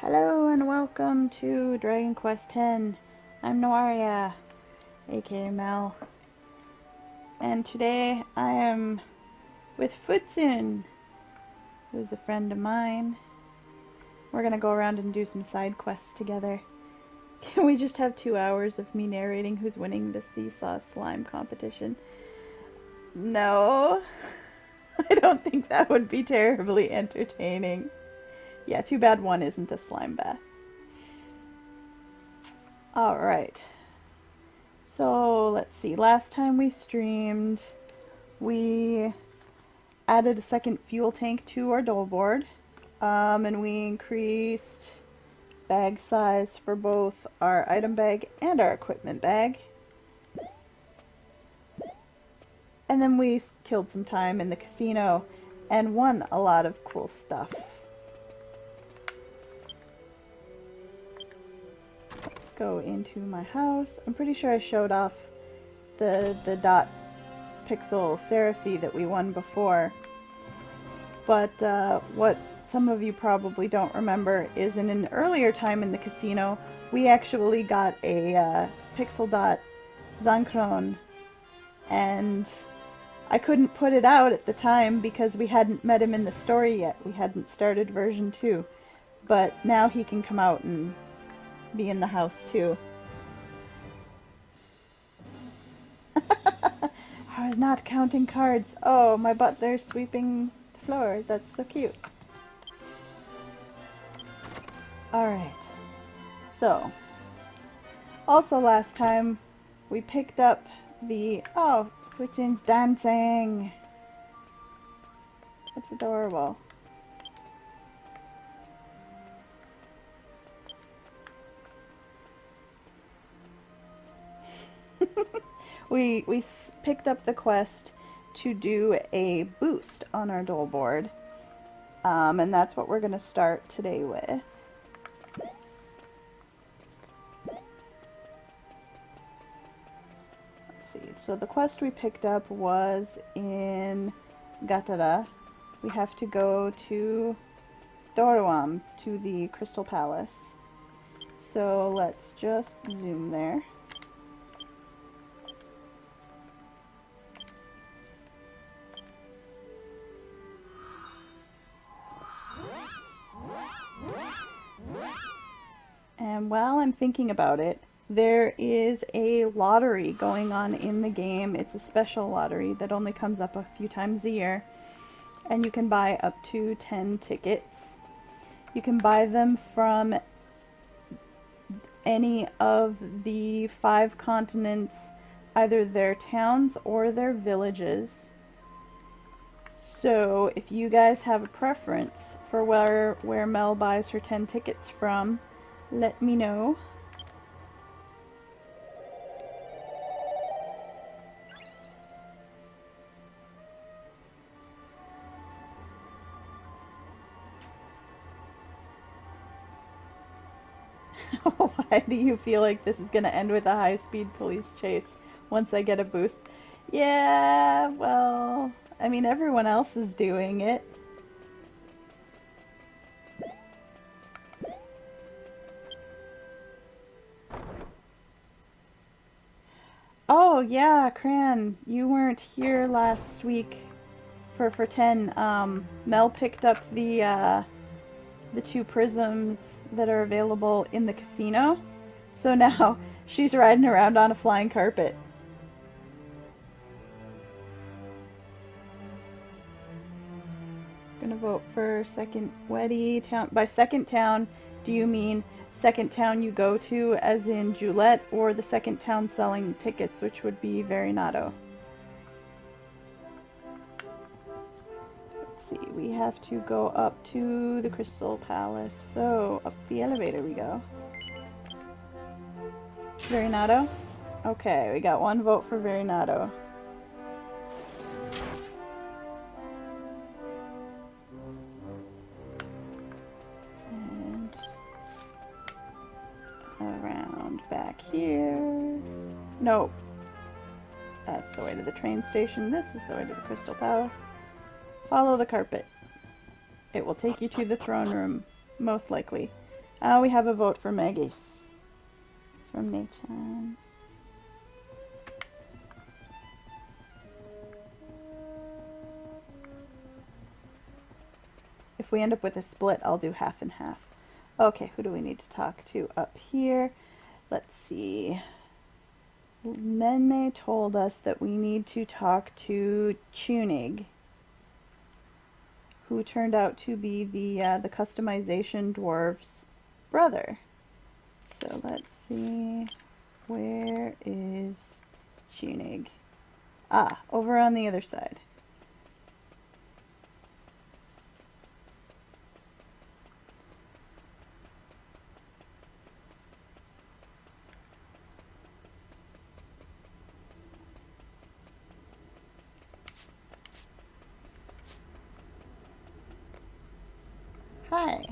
Hello and welcome to Dragon Quest X. I'm Noaria, aka Mel, and today I am with Futsun, who's a friend of mine. We're gonna go around and do some side quests together. Can we just have 2 hours of me narrating who's winning the seesaw slime competition? No, I don't think that would be terribly entertaining. Yeah, too bad one isn't a slime bath. Alright. So, let's see. Last time we streamed, we added a second fuel tank to our dolboard. And we increased bag size for both our item bag and our equipment bag. And then we killed some time in the casino and won a lot of cool stuff. Go into my house. I'm pretty sure I showed off the dot pixel Seraphy that we won before. But what some of you probably don't remember is in an earlier time in the casino, we actually got a pixel dot Zankron, and I couldn't put it out at the time because we hadn't met him in the story yet. We hadn't started version 2. But now he can come out and be in the house too. I was not counting cards. Oh, my butler's sweeping the floor. That's so cute. Alright. So, also last time we picked up the... Oh, Putin's dancing. That's adorable. we picked up the quest to do a boost on our dolboard, and that's what we're going to start today with. Let's see, so the quest we picked up was in Gatara. We have to go to Doruam, to the Crystal Palace. So let's just zoom there. And while I'm thinking about it, there is a lottery going on in the game. It's a special lottery that only comes up a few times a year. And you can buy up to 10 tickets. You can buy them from any of the 5 continents, either their towns or their villages. So if you guys have a preference for where Mel buys her 10 tickets from, let me know. Why do you feel like this is going to end with a high-speed police chase once I get a boost? Yeah, well, I mean, everyone else is doing it. Oh, yeah, Cran, you weren't here last week for 10. Mel picked up the 2 prisms that are available in the casino. So now she's riding around on a flying carpet. Gonna vote for second Weddy town. By second town, do you mean second town you go to, as in Julette, or the second town selling tickets, which would be Verinato? Let's see, we have to go up to the Crystal Palace, so up the elevator we go. Verinato? Okay, we got 1 vote for Verinato. Around back here. Nope. That's the way to the train station. This is the way to the Crystal Palace. Follow the carpet. It will take you to the throne room, most likely. We have a vote for Maggie's from Nathan. If we end up with a split, I'll do half and half. Okay, who do we need to talk to up here? Let's see. Menme told us that we need to talk to Tunig, who turned out to be the customization dwarf's brother. So let's see, where is Tunig? Ah, over on the other side. Hi.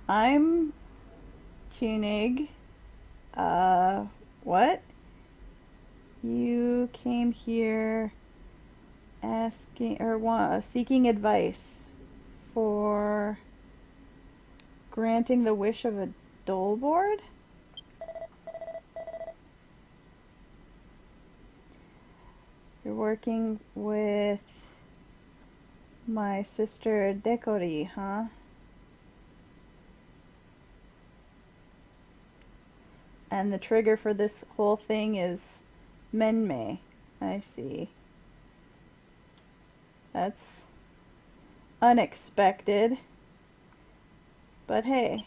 I'm Tunig. What? You came here asking or seeking advice for granting the wish of a dolboard? You're working with my sister Dekori, huh? And the trigger for this whole thing is Menme. I see. That's unexpected. But hey.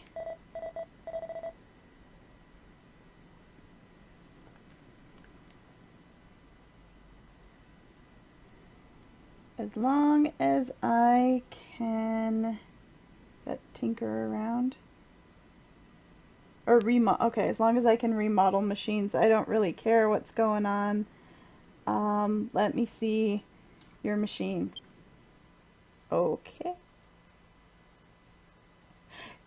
As long as I can... Is that tinker around? Or okay, as long as I can remodel machines, I don't really care what's going on. Let me see your machine. Okay.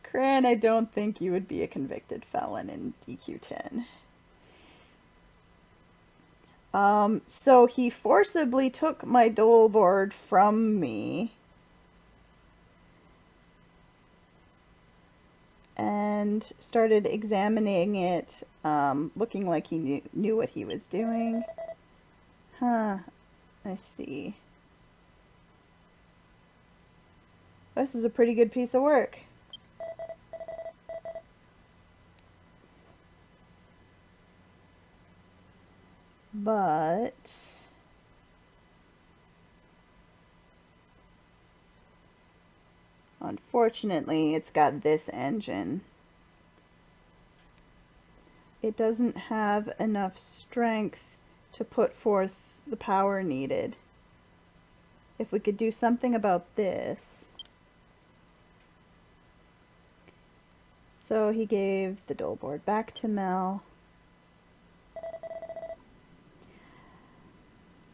Cran, I don't think you would be a convicted felon in DQ10. So he forcibly took my dolboard from me. And started examining it, looking like he knew what he was doing. Huh, I see. This is a pretty good piece of work. But... unfortunately, it's got this engine. It doesn't have enough strength to put forth the power needed. If we could do something about this. So he gave the dolboard back to Mel.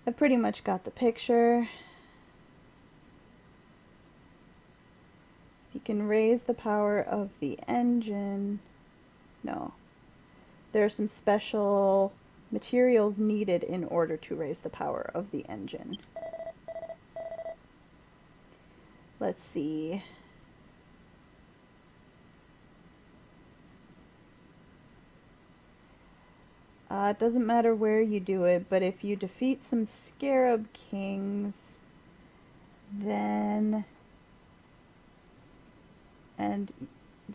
I pretty much got the picture. You can raise the power of the engine. No. There are some special materials needed in order to raise the power of the engine. Let's see. It doesn't matter where you do it, but if you defeat some scarab kings, then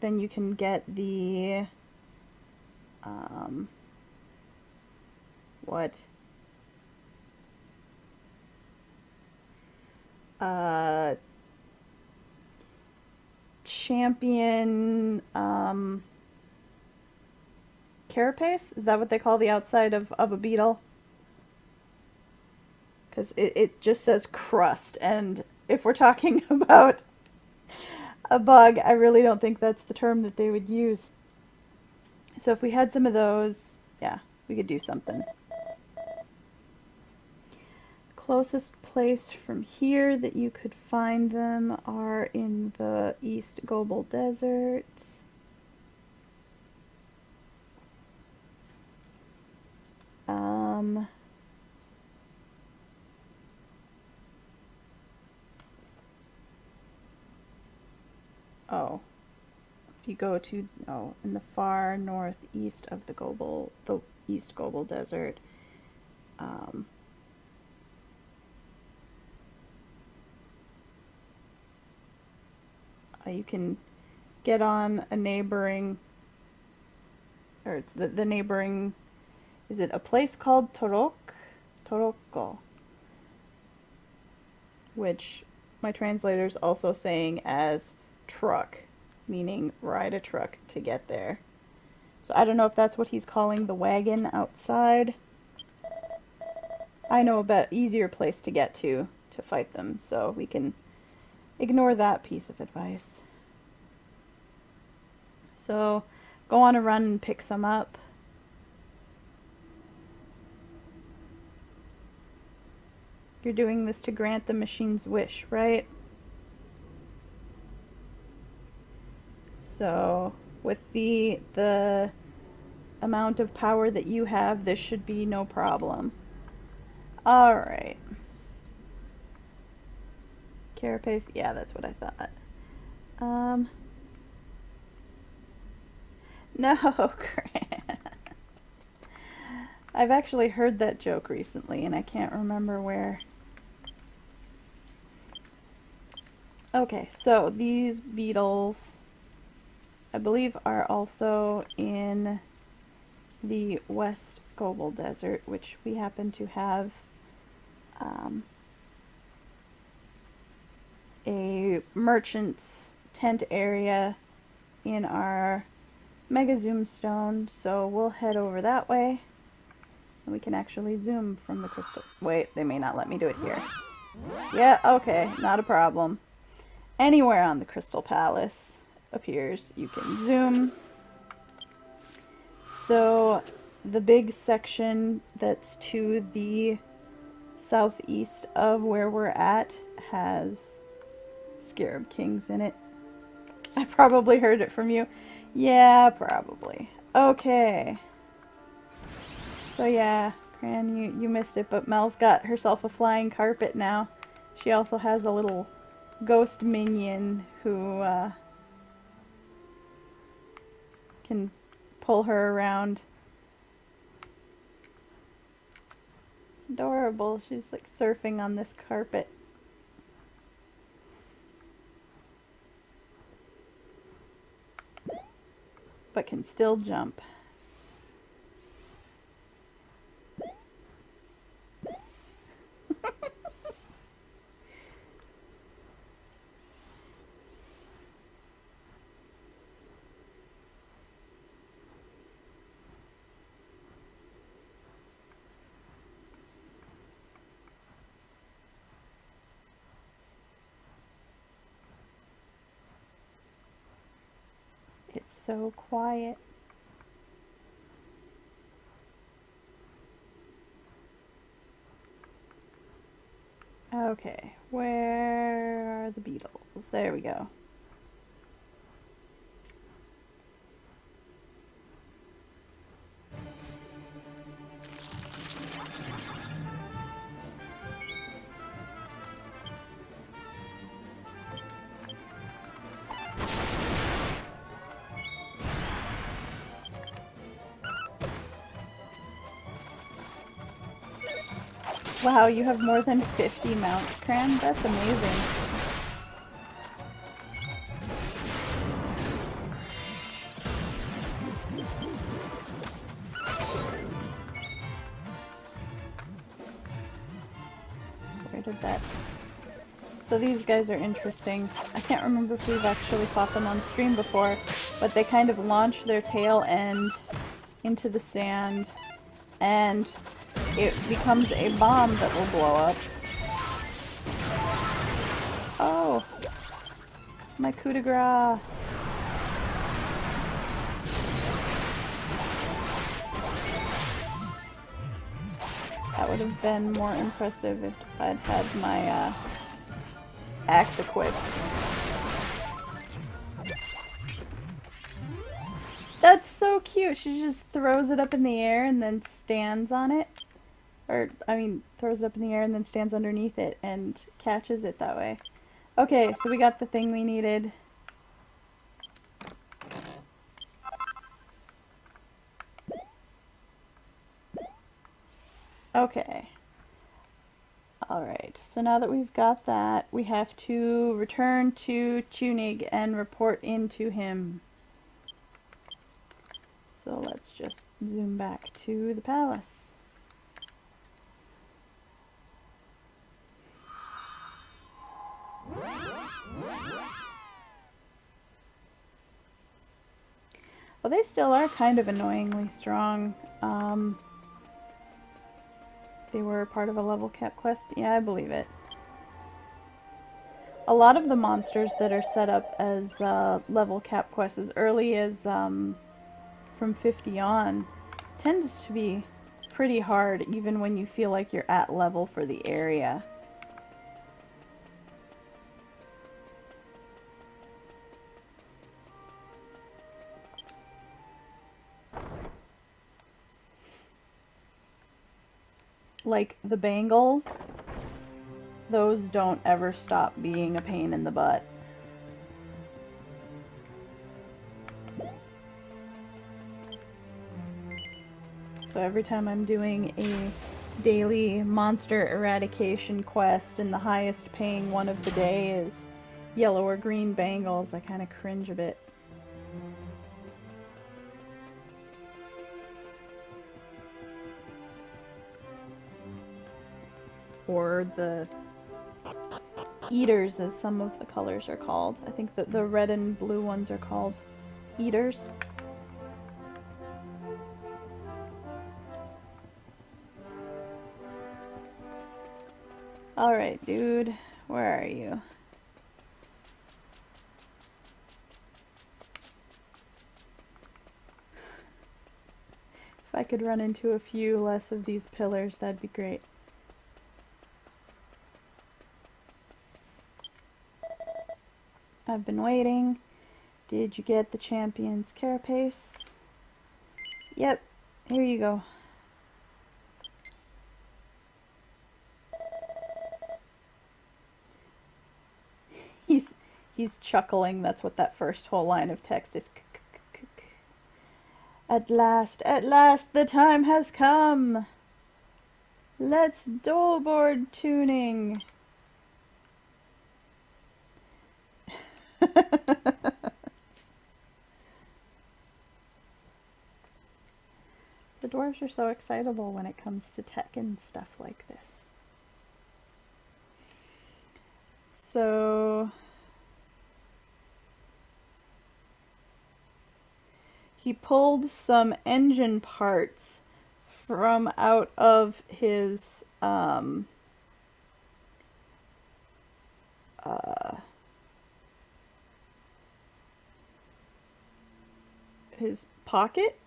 you can get the what? Champion carapace? Is that what they call the outside of a beetle? Because it just says crust, and if we're talking about a bug, I really don't think that's the term that they would use. So if we had some of those, yeah, we could do something. Closest place from here that you could find them are in the East Gobel Desert. Oh. If you go to, oh, in the far northeast of the East Gobel Desert, you can get on a neighboring, or it's the neighboring, is it a place called Toroko, which my translator's also saying as truck, meaning ride a truck to get there. So I don't know if that's what he's calling the wagon outside. I know a better, easier place to get to fight them, so we can ignore that piece of advice. So go on a run and pick some up. You're doing this to grant the machine's wish, right? So with the amount of power that you have, this should be no problem. Alright. Carapace, yeah, that's what I thought. No, Grant. I've actually heard that joke recently, and I can't remember where. Okay, so these beetles, I believe, are also in the West Gobel Desert, which we happen to have a merchant's tent area in our Mega Zoom Stone, so we'll head over that way. And we can actually zoom from the crystal. Wait, they may not let me do it here. Yeah, okay, not a problem. Anywhere on the Crystal Palace appears, you can zoom. So the big section that's to the southeast of where we're at has Scarab Kings in it. I probably heard it from you. Yeah, probably. Okay. So yeah, Gran, you missed it, but Mel's got herself a flying carpet now. She also has a little ghost minion who can pull her around. It's adorable. She's like surfing on this carpet. But can still jump. It's so quiet. Okay, where are the beetles? There we go. Wow, you have more than 50 mounts, Cran? That's amazing. Where did that... So these guys are interesting. I can't remember if we've actually fought them on stream before, but they kind of launch their tail end into the sand, and it becomes a bomb that will blow up. Oh! My coup de grace! That would have been more impressive if I'd had my axe equipped. That's so cute! She just throws it up in the air and then stands on it. Or, I mean, throws it up in the air and then stands underneath it and catches it that way. Okay, so we got the thing we needed. Okay. Alright, so now that we've got that, we have to return to Tunig and report into him. So let's just zoom back to the palace. Well, they still are kind of annoyingly strong. They were part of a level cap quest. Yeah, I believe it. A lot of the monsters that are set up as level cap quests as early as from 50 on tends to be pretty hard even when you feel like you're at level for the area. Like the bangles, those don't ever stop being a pain in the butt. So every time I'm doing a daily monster eradication quest and the highest paying one of the day is yellow or green bangles, I kind of cringe a bit. Or the eaters, as some of the colors are called. I think that the red and blue ones are called eaters. Alright, dude. Where are you? If I could run into a few less of these pillars, that'd be great. I've been waiting. Did you get the champion's carapace? Yep. Here you go. He's chuckling. That's what that first whole line of text is. At last, the time has come. Let's dolboard tuning. The dwarves are so excitable when it comes to tech and stuff like this. So he pulled some engine parts from out of his his pocket,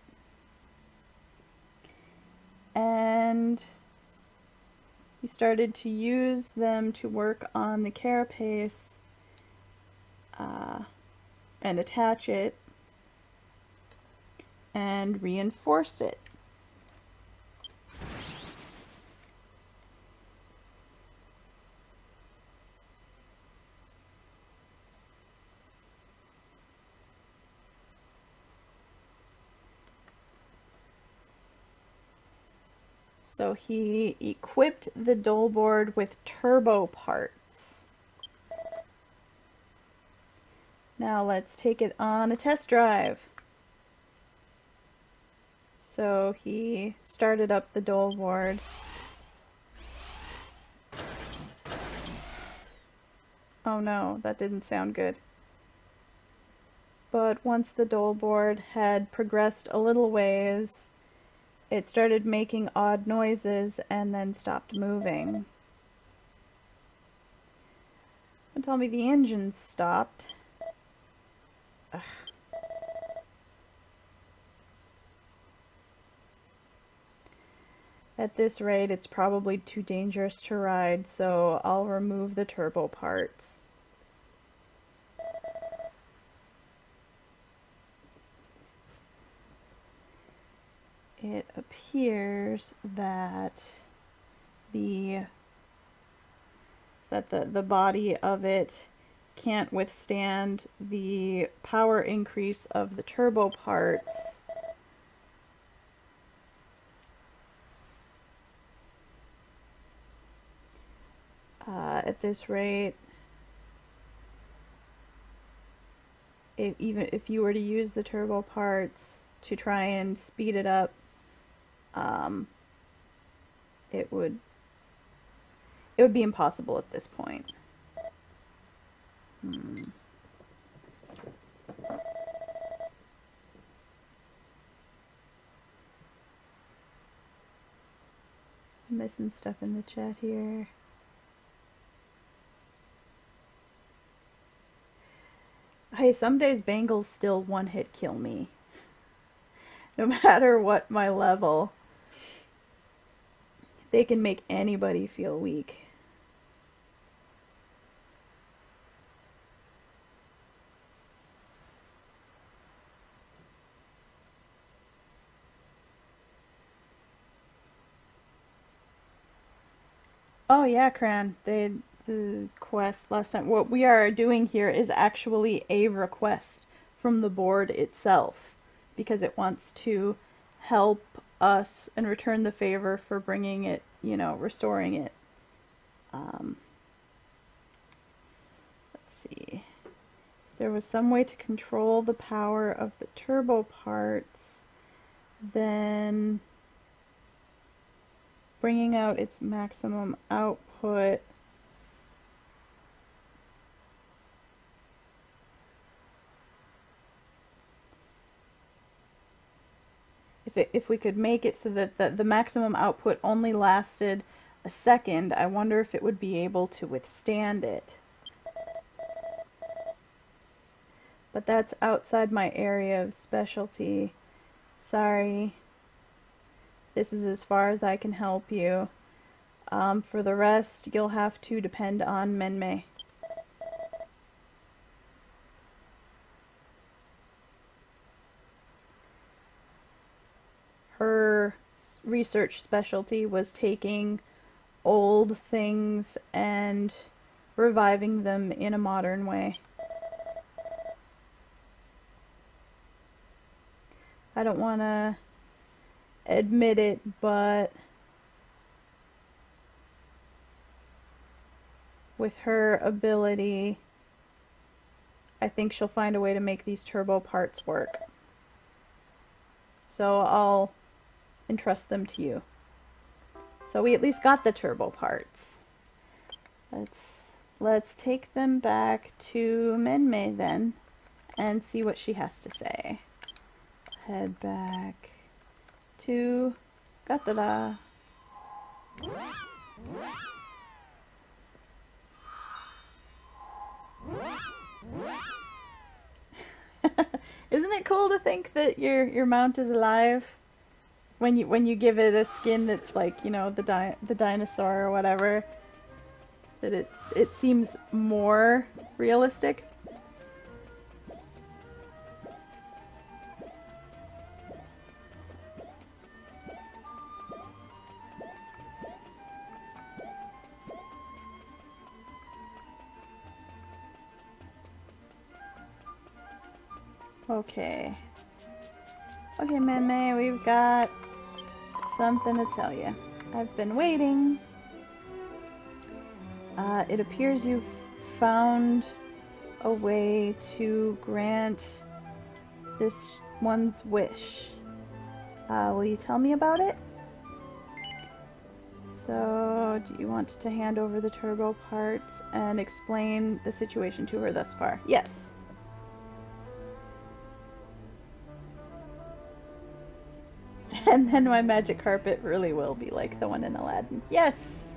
and he started to use them to work on the carapace and attach it and reinforce it. So he equipped the dolboard with turbo parts. Now let's take it on a test drive. So he started up the dolboard. Oh no, that didn't sound good. But once the dolboard had progressed a little ways, it started making odd noises and then stopped moving. Don't tell me the engine stopped. Ugh. At this rate, it's probably too dangerous to ride, so I'll remove the turbo parts. It appears that the the body of it can't withstand the power increase of the turbo parts. At this rate, even if you were to use the turbo parts to try and speed it up, it would be impossible at this point. I'm missing stuff in the chat here. Hey, some days Bengals still one-hit kill me. No matter what my level, they can make anybody feel weak. Oh yeah, Cran. The quest last time. What we are doing here is actually a request from the board itself, because it wants to help us and return the favor for bringing it, you know, restoring it. Let's see. If there was some way to control the power of the turbo parts, then bringing out its maximum output if we could make it so that the maximum output only lasted a second, I wonder if it would be able to withstand it. But that's outside my area of specialty. Sorry. This is as far as I can help you. For the rest, you'll have to depend on Menmei. Her research specialty was taking old things and reviving them in a modern way. I don't want to admit it, but with her ability, I think she'll find a way to make these turbo parts work. So I'll entrust them to you. So we at least got the turbo parts. Let's take them back to Menmei then and see what she has to say. Head back to Gatada. Isn't it cool to think that your mount is alive when you give it a skin that's like, you know, the dinosaur or whatever? That it seems more realistic. Okay. Okay, Menmei, we've got something to tell you. I've been waiting. It appears you've found a way to grant this one's wish. Will you tell me about it? So, do you want to hand over the turbo parts and explain the situation to her thus far? Yes. And then my magic carpet really will be like the one in Aladdin. Yes!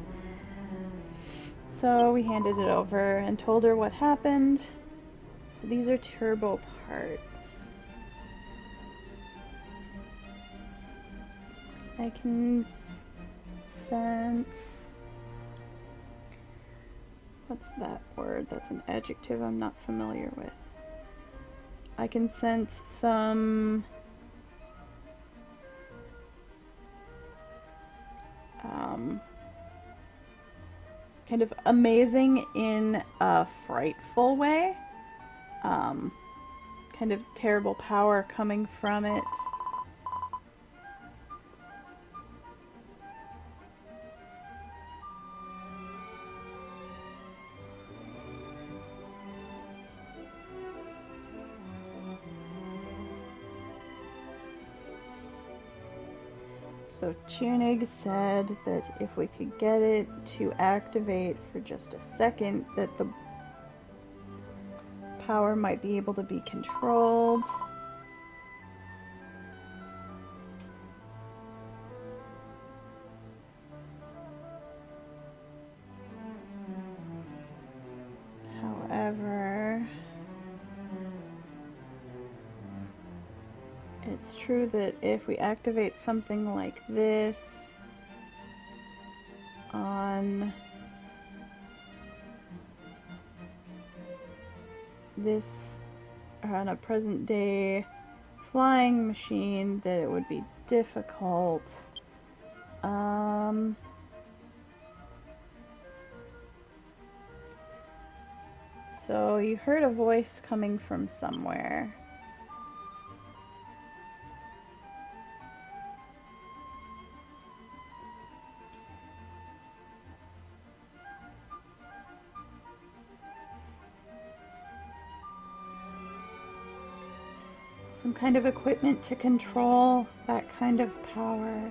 So we handed it over and told her what happened. So these are turbo parts. I can sense... What's that word? That's an adjective I'm not familiar with. I can sense some... kind of amazing in a frightful way. Kind of terrible power coming from it. So Tunig said that if we could get it to activate for just a second, that the power might be able to be controlled. However, it's true that if we activate something like this on this, or on a present day flying machine, that it would be difficult. So you heard a voice coming from somewhere. Some kind of equipment to control that kind of power.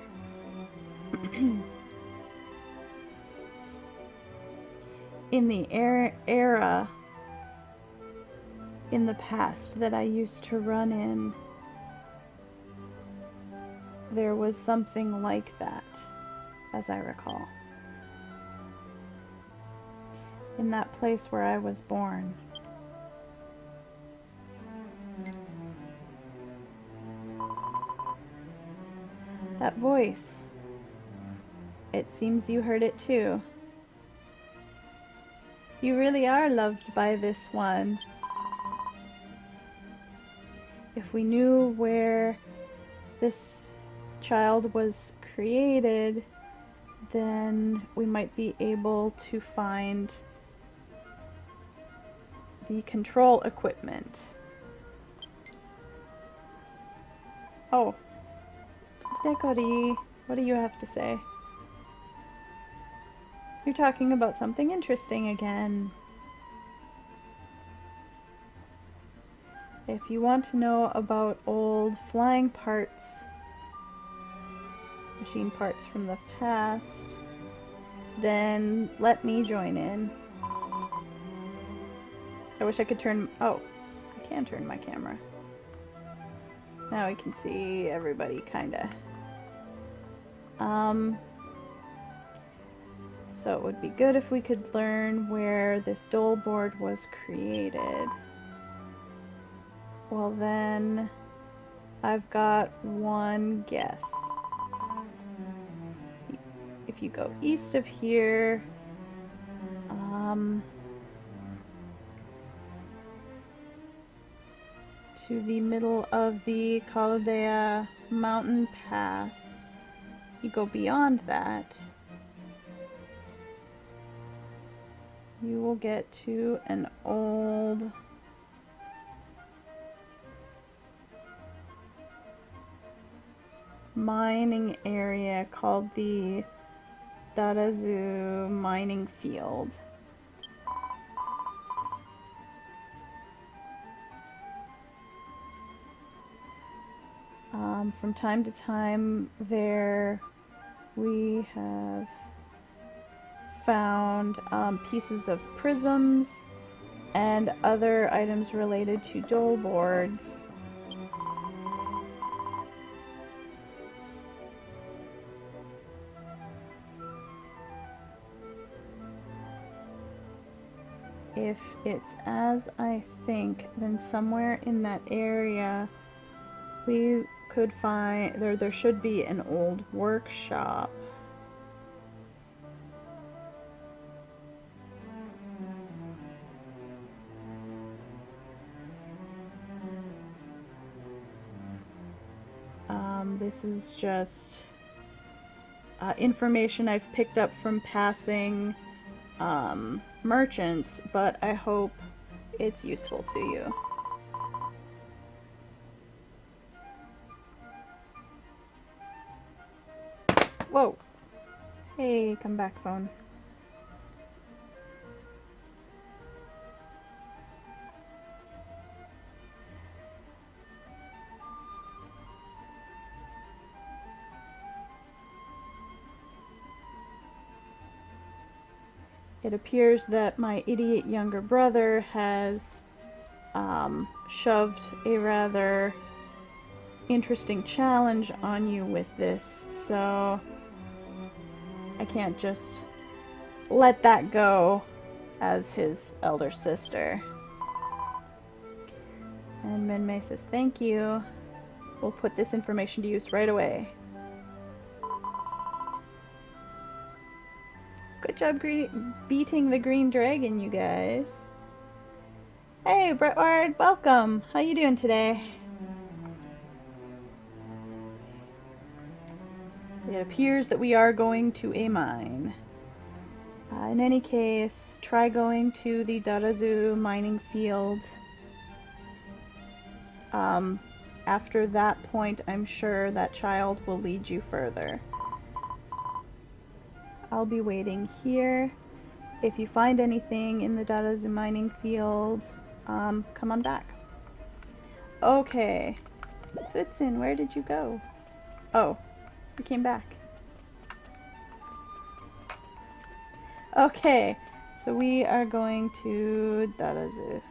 In the era in the past that I used to run in, there was something like that, as I recall. In that place where I was born. That voice. It seems you heard it too. You really are loved by this one. If we knew where this child was created, then we might be able to find the control equipment. Oh. Dekori, what do you have to say? You're talking about something interesting again. If you want to know about old flying parts, machine parts from the past, then let me join in. I wish I could turn... Oh, I can turn my camera. Now we can see everybody, kinda. So it would be good if we could learn where this dolboard was created. Well then, I've got one guess. If you go east of here, to the middle of the Caldea mountain pass, you go beyond that, you will get to an old mining area called the Dadazu mining field. From time to time there we have found pieces of prisms and other items related to dolboards. If it's as I think, then somewhere in that area we could find, there should be an old workshop. This is just information I've picked up from passing merchants, but I hope it's useful to you. Whoa! Hey, come back, phone. It appears that my idiot younger brother has shoved a rather interesting challenge on you with this, so I can't just let that go as his elder sister. And Minmay says, thank you. We'll put this information to use right away. Good job beating the green dragon, you guys. Hey, Bretward, welcome. How you doing today? It appears that we are going to a mine. In any case, try going to the Darazu mining field. After that point, I'm sure that child will lead you further. I'll be waiting here. If you find anything in the Darazu mining field, come on back. Okay. Futsun, where did you go? Oh, you came back. Okay, so we are going to Darazu,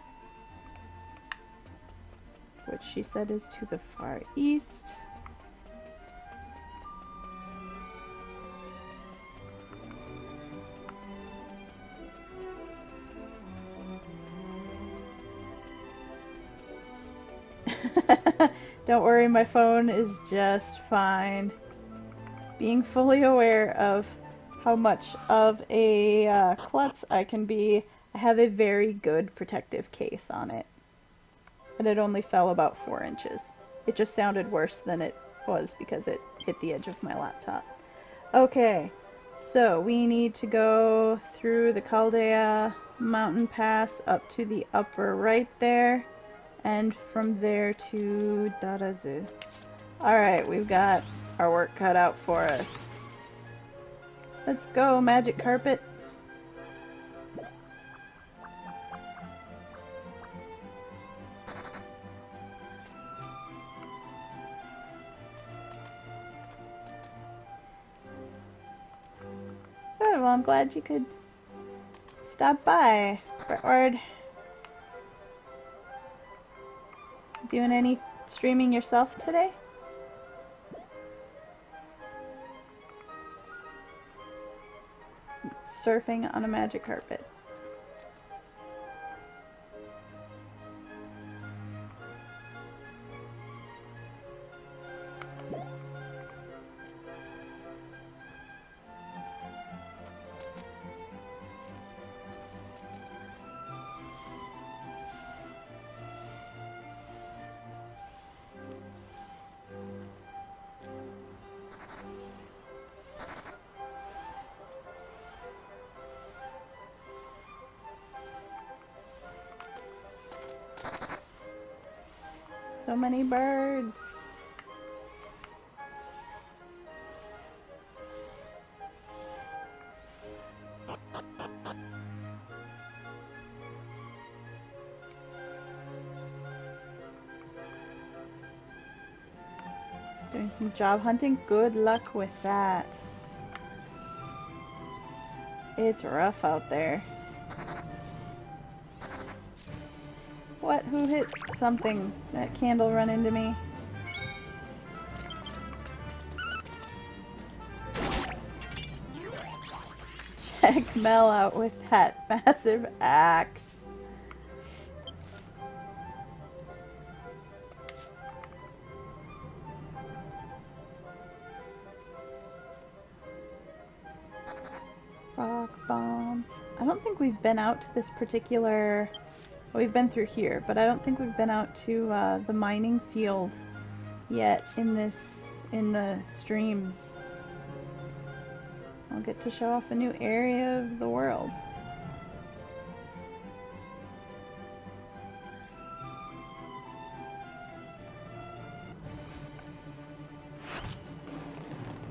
which she said is to the far east. Don't worry, my phone is just fine. Being fully aware of how much of a klutz I can be, I have a very good protective case on it. And it only fell about 4 inches. It just sounded worse than it was because it hit the edge of my laptop. Okay, so we need to go through the Caldea mountain pass up to the upper right there. And from there to Darazu. Alright, we've got our work cut out for us. Let's go, magic carpet. Good, well I'm glad you could stop by, Bretward. Doing any streaming yourself today? Surfing on a magic carpet. So many birds. Doing some job hunting? Good luck with that. It's rough out there. What? Who hit something? That candle run into me? Check Mel out with that massive axe. Rock bombs. I don't think we've been out to this particular... Well, we've been through here, but I don't think we've been out to the mining field yet in the streams. I'll get to show off a new area of the world.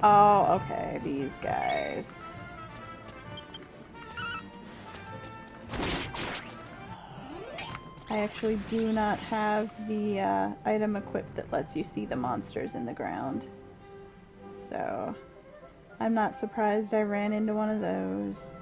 Oh, okay, these guys. I actually do not have the item equipped that lets you see the monsters in the ground. So, I'm not surprised I ran into one of those.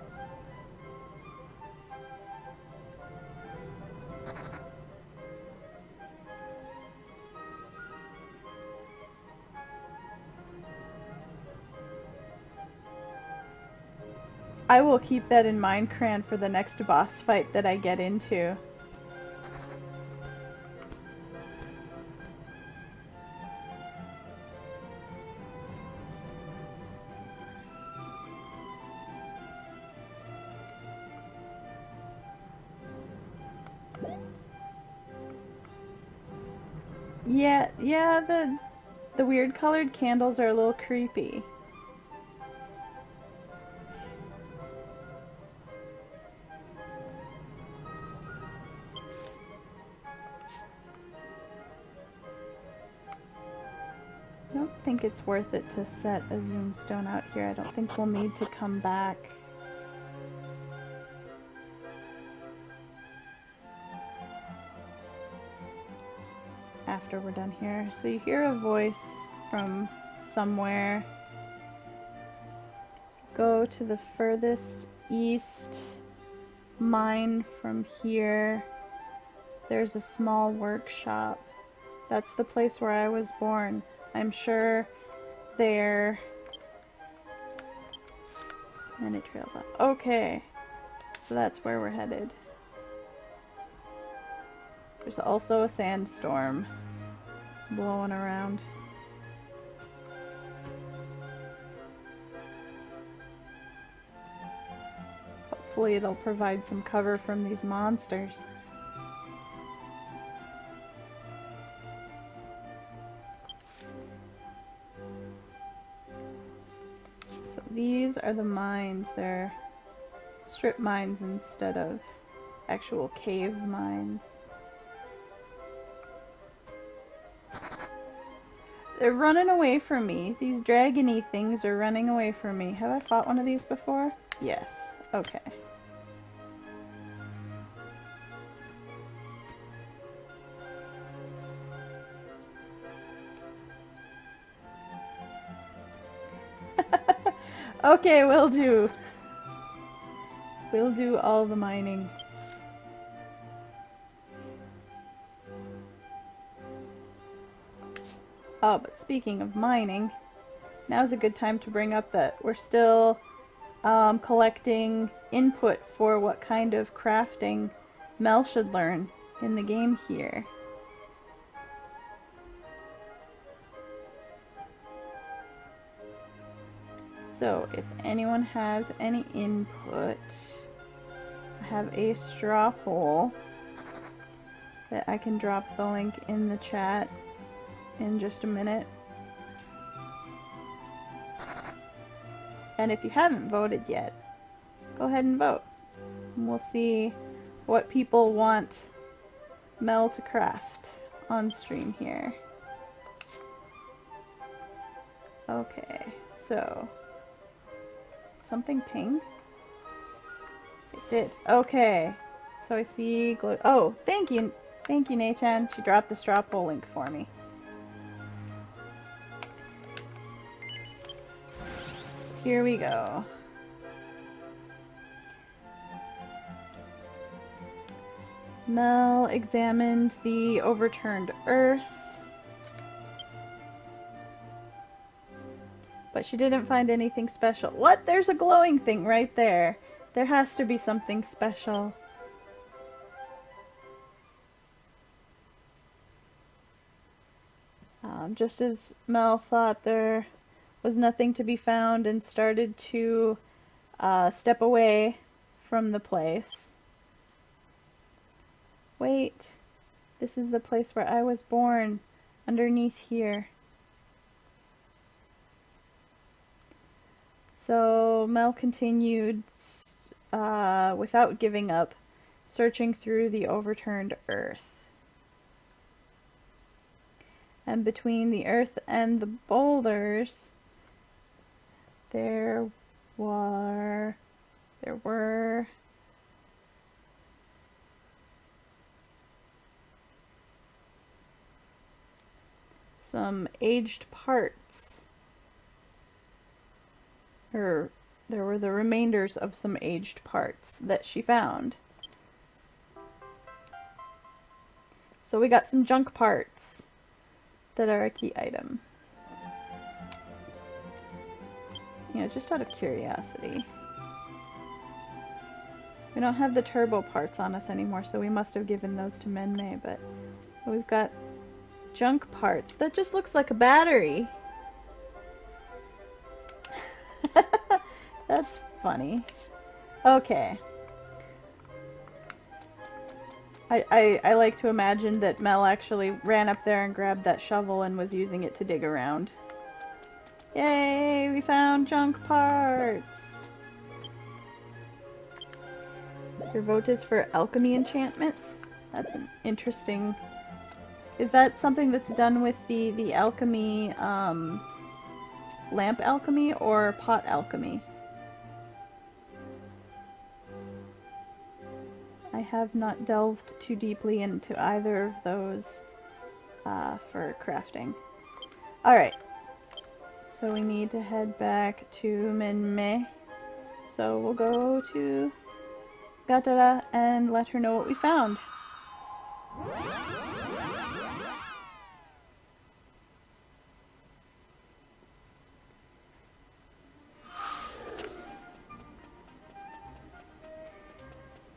I will keep that in mind, Cran, for the next boss fight that I get into. Yeah, the weird colored candles are a little creepy. I don't think it's worth it to set a zoom stone out here. I don't think we'll need to come back. After we're done here. So you hear a voice from somewhere. Go to the furthest east mine from here. There's a small workshop. That's the place where I was born. I'm sure there... And it trails off. Okay. So that's where we're headed. There's also a sandstorm blowing around. Hopefully it'll provide some cover from these monsters. So these are the mines. They're strip mines instead of actual cave mines. They're running away from me. These dragony things are running away from me. Have I fought one of these before? Yes. Okay. Okay, will do. We'll do all the mining. Oh, but speaking of mining, now's a good time to bring up that we're still collecting input for what kind of crafting Mel should learn in the game here. So, if anyone has any input, I have a straw poll that I can drop the link in the chat in just a minute. And if you haven't voted yet, go ahead and vote. And we'll see what people want Mel to craft on stream here. Okay, so... Something ping? It did. Okay. So I see glue. Oh, thank you. Thank you, Nachan. She dropped the straw poll link for me. So here we go. Mel examined the overturned earth. But she didn't find anything special. What? There's a glowing thing right there. There has to be something special. Just as Mel thought there was nothing to be found and started to step away from the place. Wait. This is the place where I was born. Underneath here. So Mel continued, without giving up, searching through the overturned earth. And between the earth and the boulders, there were some aged parts, or there were the remainders of some aged parts that she found. So we got some junk parts that are a key item. Yeah, just out of curiosity. We don't have the turbo parts on us anymore, so we must have given those to Menmei, but we've got junk parts. That just looks like a battery. That's funny. Okay. I like to imagine that Mel actually ran up there and grabbed that shovel and was using it to dig around. Yay, we found junk parts! Your vote is for alchemy enchantments? That's an interesting... Is that something that's done with the alchemy, lamp alchemy or pot alchemy? I have not delved too deeply into either of those for crafting. Alright, so we need to head back to Menmei. So we'll go to Gatara and let her know what we found.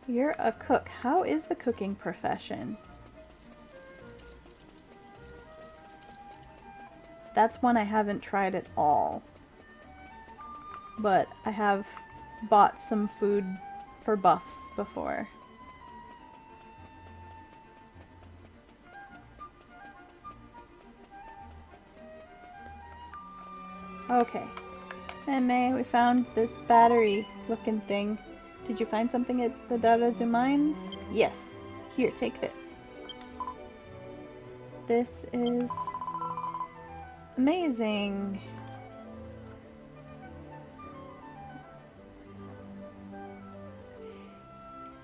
You're a cook. How is the cooking profession? That's one I haven't tried at all. But I have bought some food for buffs before. Okay. Menmei, we found this battery looking thing. Did you find something at the Darazu mines? Yes. Here, take this. This is amazing.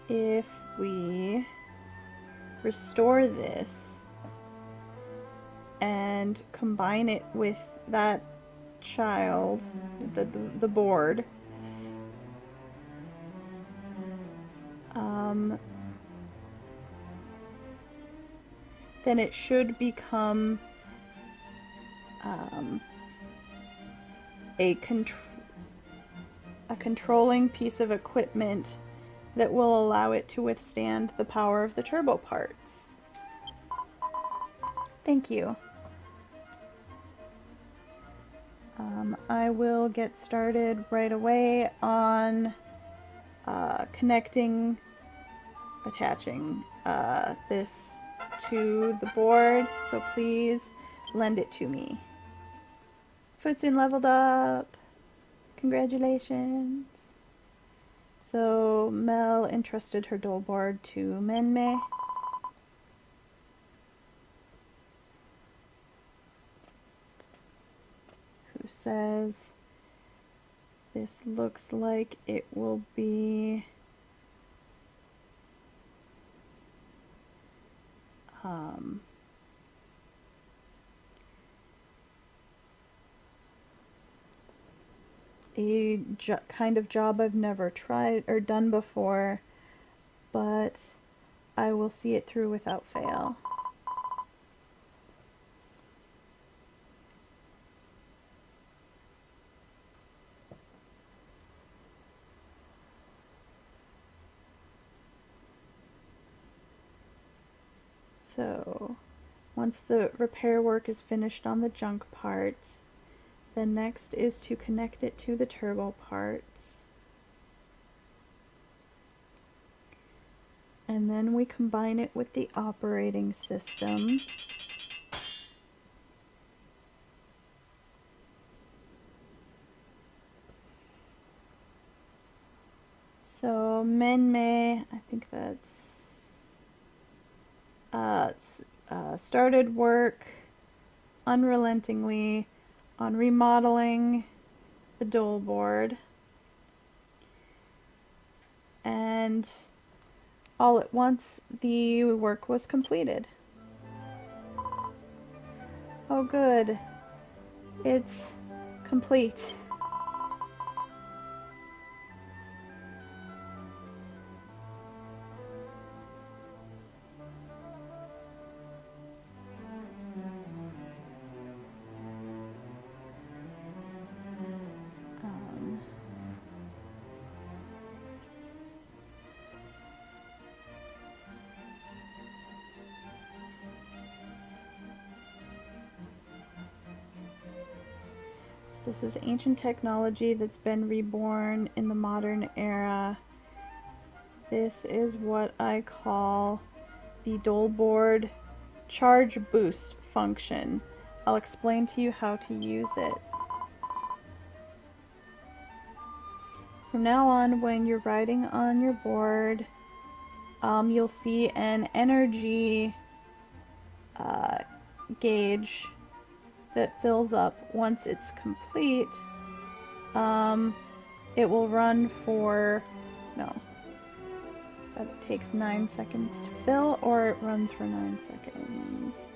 If we restore this and combine it with that child, the board, then it should become a controlling piece of equipment that will allow it to withstand the power of the turbo parts. Thank you. I will get started right away on attaching this to the board, so please lend it to me. Futsun leveled up. Congratulations. So Mel entrusted her dolboard to Menmei. Who says this looks like it will be a kind of job I've never tried or done before, but I will see it through without fail. So, once the repair work is finished on the junk parts, the next is to connect it to the turbo parts. And then we combine it with the operating system. So Menmei, I think that's started work unrelentingly on remodeling the dolboard, and all at once the work was completed. Oh good, it's complete. This is ancient technology that's been reborn in the modern era. This is what I call the dolboard charge boost function. I'll explain to you how to use it. From now on, when you're riding on your board, you'll see an energy gauge that fills up. Once it's complete, it will run for, no, so that takes 9 seconds to fill, or it runs for 9 seconds.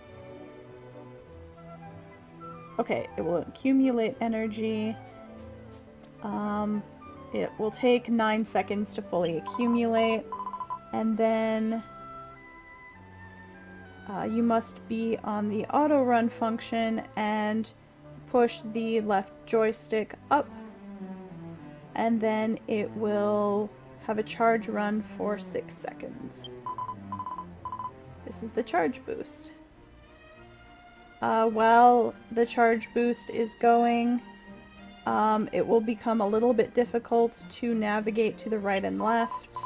Okay, it will accumulate energy. It will take 9 seconds to fully accumulate, and then you must be on the auto run function and push the left joystick up, and then it will have a charge run for 6 seconds. This is the charge boost. While the charge boost is going, it will become a little bit difficult to navigate to the right and left.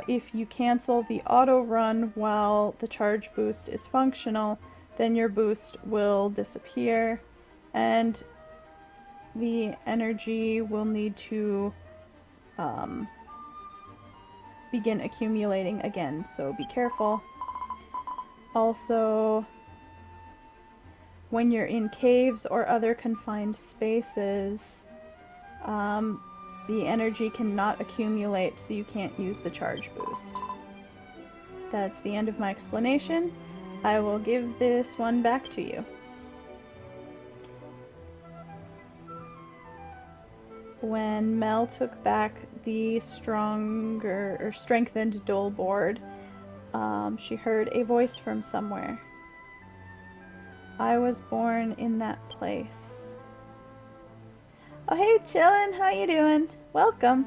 If you cancel the auto run while the charge boost is functional, then your boost will disappear and the energy will need to begin accumulating again, so be careful. Also, when you're in caves or other confined spaces, the energy cannot accumulate, so you can't use the charge boost. That's the end of my explanation. I will give this one back to you. When Mel took back the stronger or strengthened dolboard, she heard a voice from somewhere. I was born in that place. Oh hey chillin', how you doing? Welcome.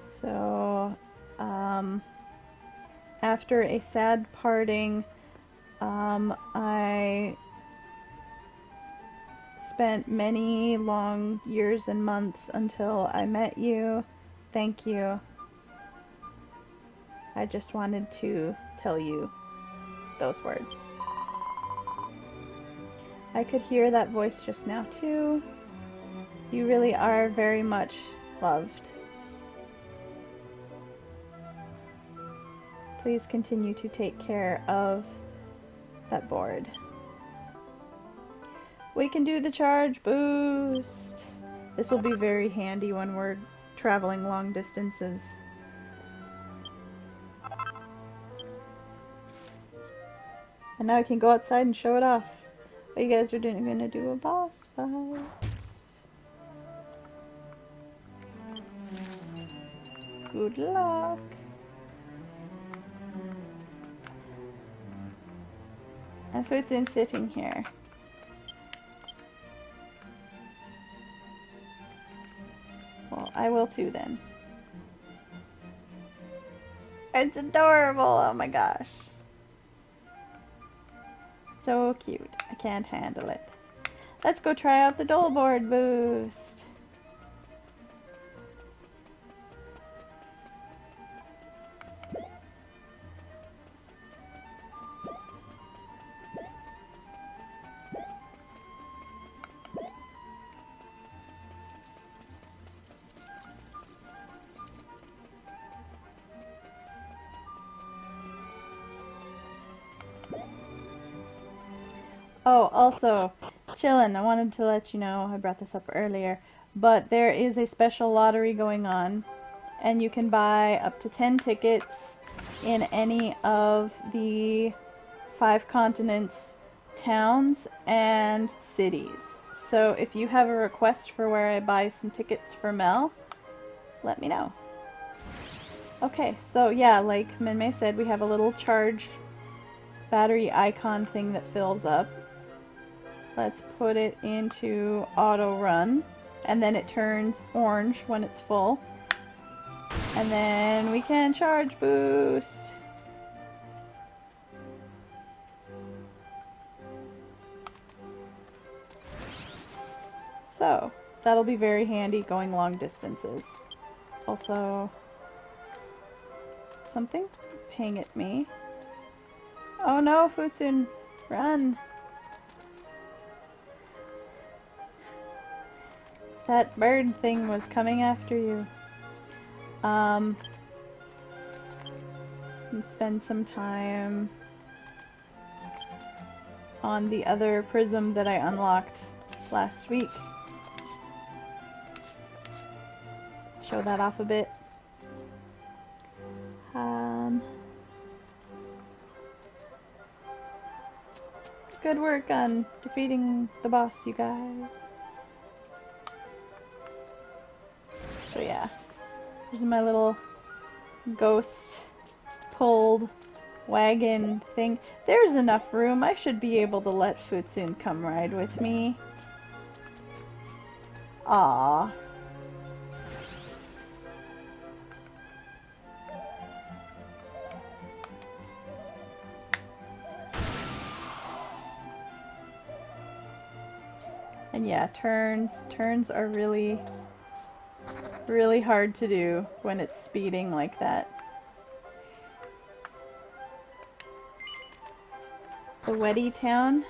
So, after a sad parting, I spent many long years and months until I met you. Thank you. I just wanted to tell you those words. I could hear that voice just now too. You really are very much loved. Please continue to take care of that board. We can do the charge boost. This will be very handy when we're traveling long distances. And now I can go outside and show it off. But you guys are gonna do a boss fight. Good luck. And food's in sitting here. Well, I will too then. It's adorable, oh my gosh. So cute, I can't handle it. Let's go try out the dolboard boost. Oh, also, chillin', I wanted to let you know, I brought this up earlier, but there is a special lottery going on, and you can buy up to 10 tickets in any of the 5 continents, towns, and cities. So if you have a request for where I buy some tickets for Mel, let me know. Okay, so yeah, like Minmay said, we have a little charge battery icon thing that fills up. Let's put it into auto run, and then it turns orange when it's full. And then we can charge boost. So, that'll be very handy going long distances. Also, something ping at me. Oh no, Futsun, run! That bird thing was coming after you. You spend some time on the other prism that I unlocked last week. Show that off a bit. Good work on defeating the boss, you guys. So yeah, here's my little ghost pulled wagon thing. There's enough room. I should be able to let Futsun come ride with me. Aww. And yeah, turns are really hard to do when it's speeding like that. The Weddy town,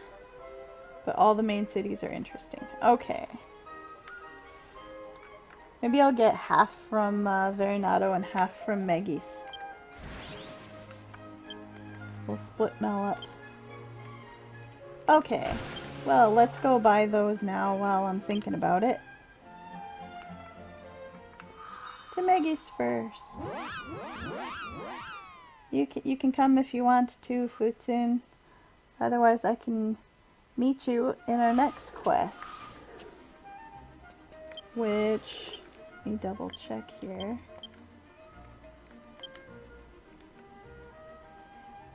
but all the main cities are interesting. Okay. Maybe I'll get half from Verinado and half from Megis. We'll split Mel up. Okay. Well, let's go buy those now while I'm thinking about it. To Megis first. You can come if you want to, Futsun. Otherwise, I can meet you in our next quest. Which, let me double check here.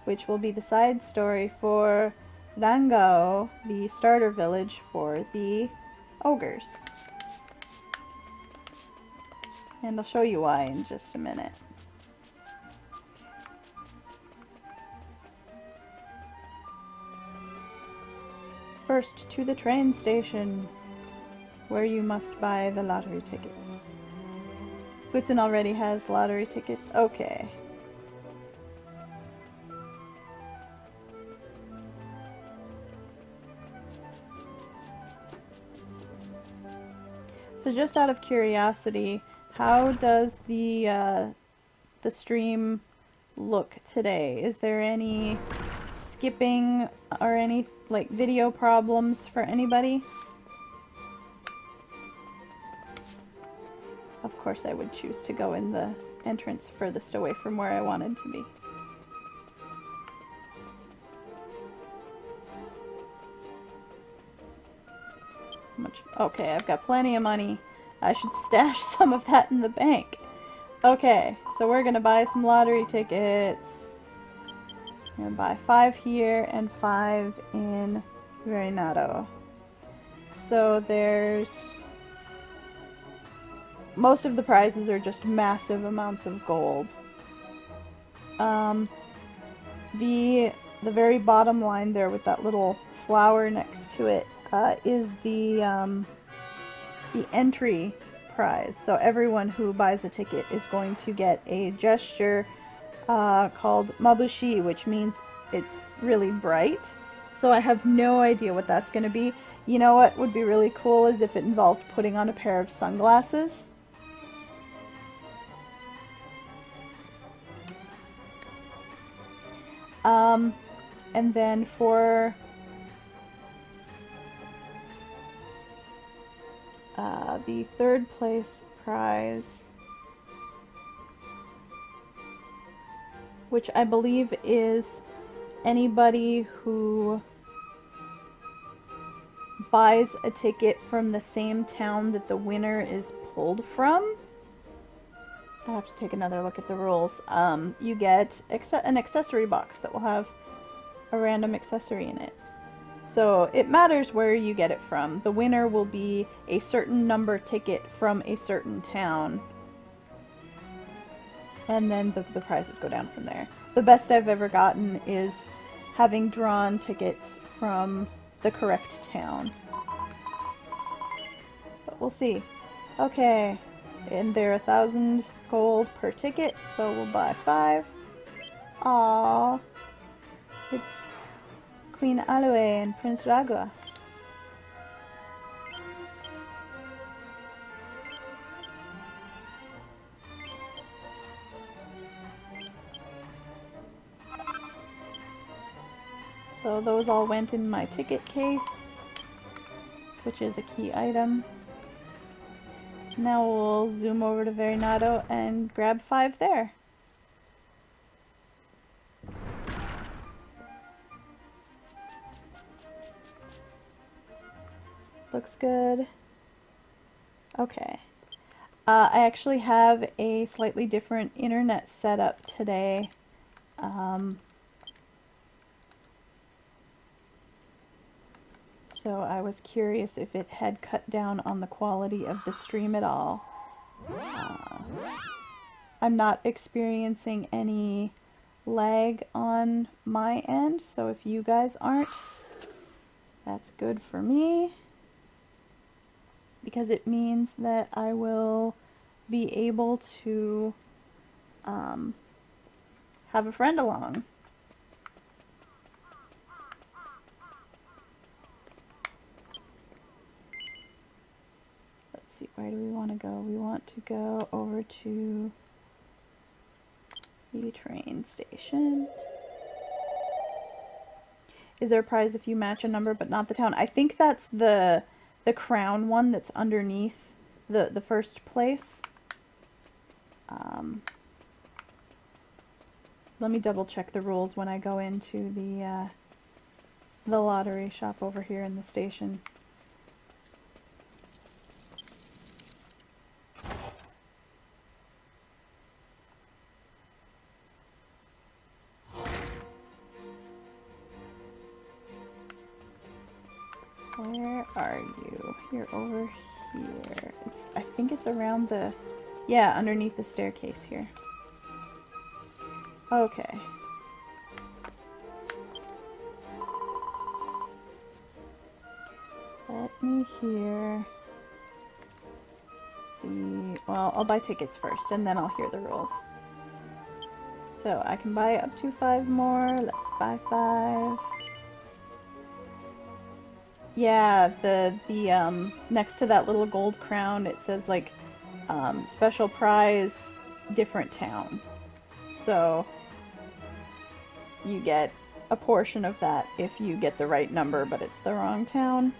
Which will be the side story for Rangao, the starter village for the ogres. And I'll show you why in just a minute. First, to the train station, where you must buy the lottery tickets. Futsun already has lottery tickets? Okay. So just out of curiosity, how does the stream look today? Is there any skipping or any like video problems for anybody? Of course I would choose to go in the entrance furthest away from where I wanted to be. Okay, I've got plenty of money. I should stash some of that in the bank. Okay, so we're gonna buy some lottery tickets. I'm gonna buy 5 here and 5 in Verinado. So there's... most of the prizes are just massive amounts of gold. The very bottom line there with that little flower next to it is the entry prize. So everyone who buys a ticket is going to get a gesture called mabushi, which means it's really bright. So I have no idea what that's going to be. You know what would be really cool is if it involved putting on a pair of sunglasses. And then for the third place prize, which I believe is anybody who buys a ticket from the same town that the winner is pulled from. I have to take another look at the rules. You get an accessory box that will have a random accessory in it. So it matters where you get it from. The winner will be a certain number ticket from a certain town. And then the prizes go down from there. The best I've ever gotten is having drawn tickets from the correct town. But we'll see. Okay, and they're 1,000 gold per ticket, so we'll buy 5. Aww. It's Queen Aloe and Prince Raguas. So those all went in my ticket case, which is a key item. Now we'll zoom over to Verinado and grab 5 there. Looks good. Okay. I actually have a slightly different internet setup today. So I was curious if it had cut down on the quality of the stream at all. I'm not experiencing any lag on my end, so if you guys aren't, that's good for me, because it means that I will be able to have a friend along. Let's see, where do we want to go? We want to go over to the train station. Is there a prize if you match a number but not the town? I think that's the crown one that's underneath the first place. Let me double check the rules when I go into the lottery shop over here in the station. Where are you? You're over here. I think it's around the, yeah, underneath the staircase here. Okay. Let me hear well, I'll buy tickets first and then I'll hear the rules. So I can buy up to 5 more. Let's buy 5. Yeah, the next to that little gold crown, it says like special prize, different town. So you get a portion of that if you get the right number, but it's the wrong town.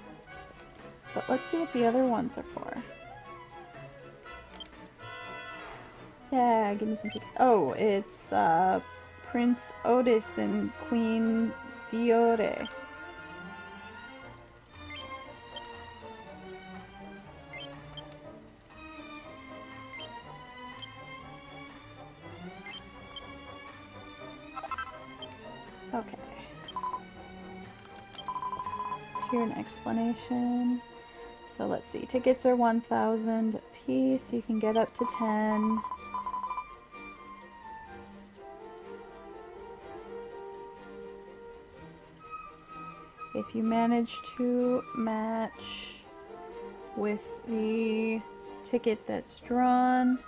But let's see what the other ones are for. Yeah, give me some tickets. Oh, it's Prince Otis and Queen Diore. Okay. Let's hear an explanation. So let's see. Tickets are 1,000 a piece. You can get up to 10. If if you manage to match with the ticket that's drawn,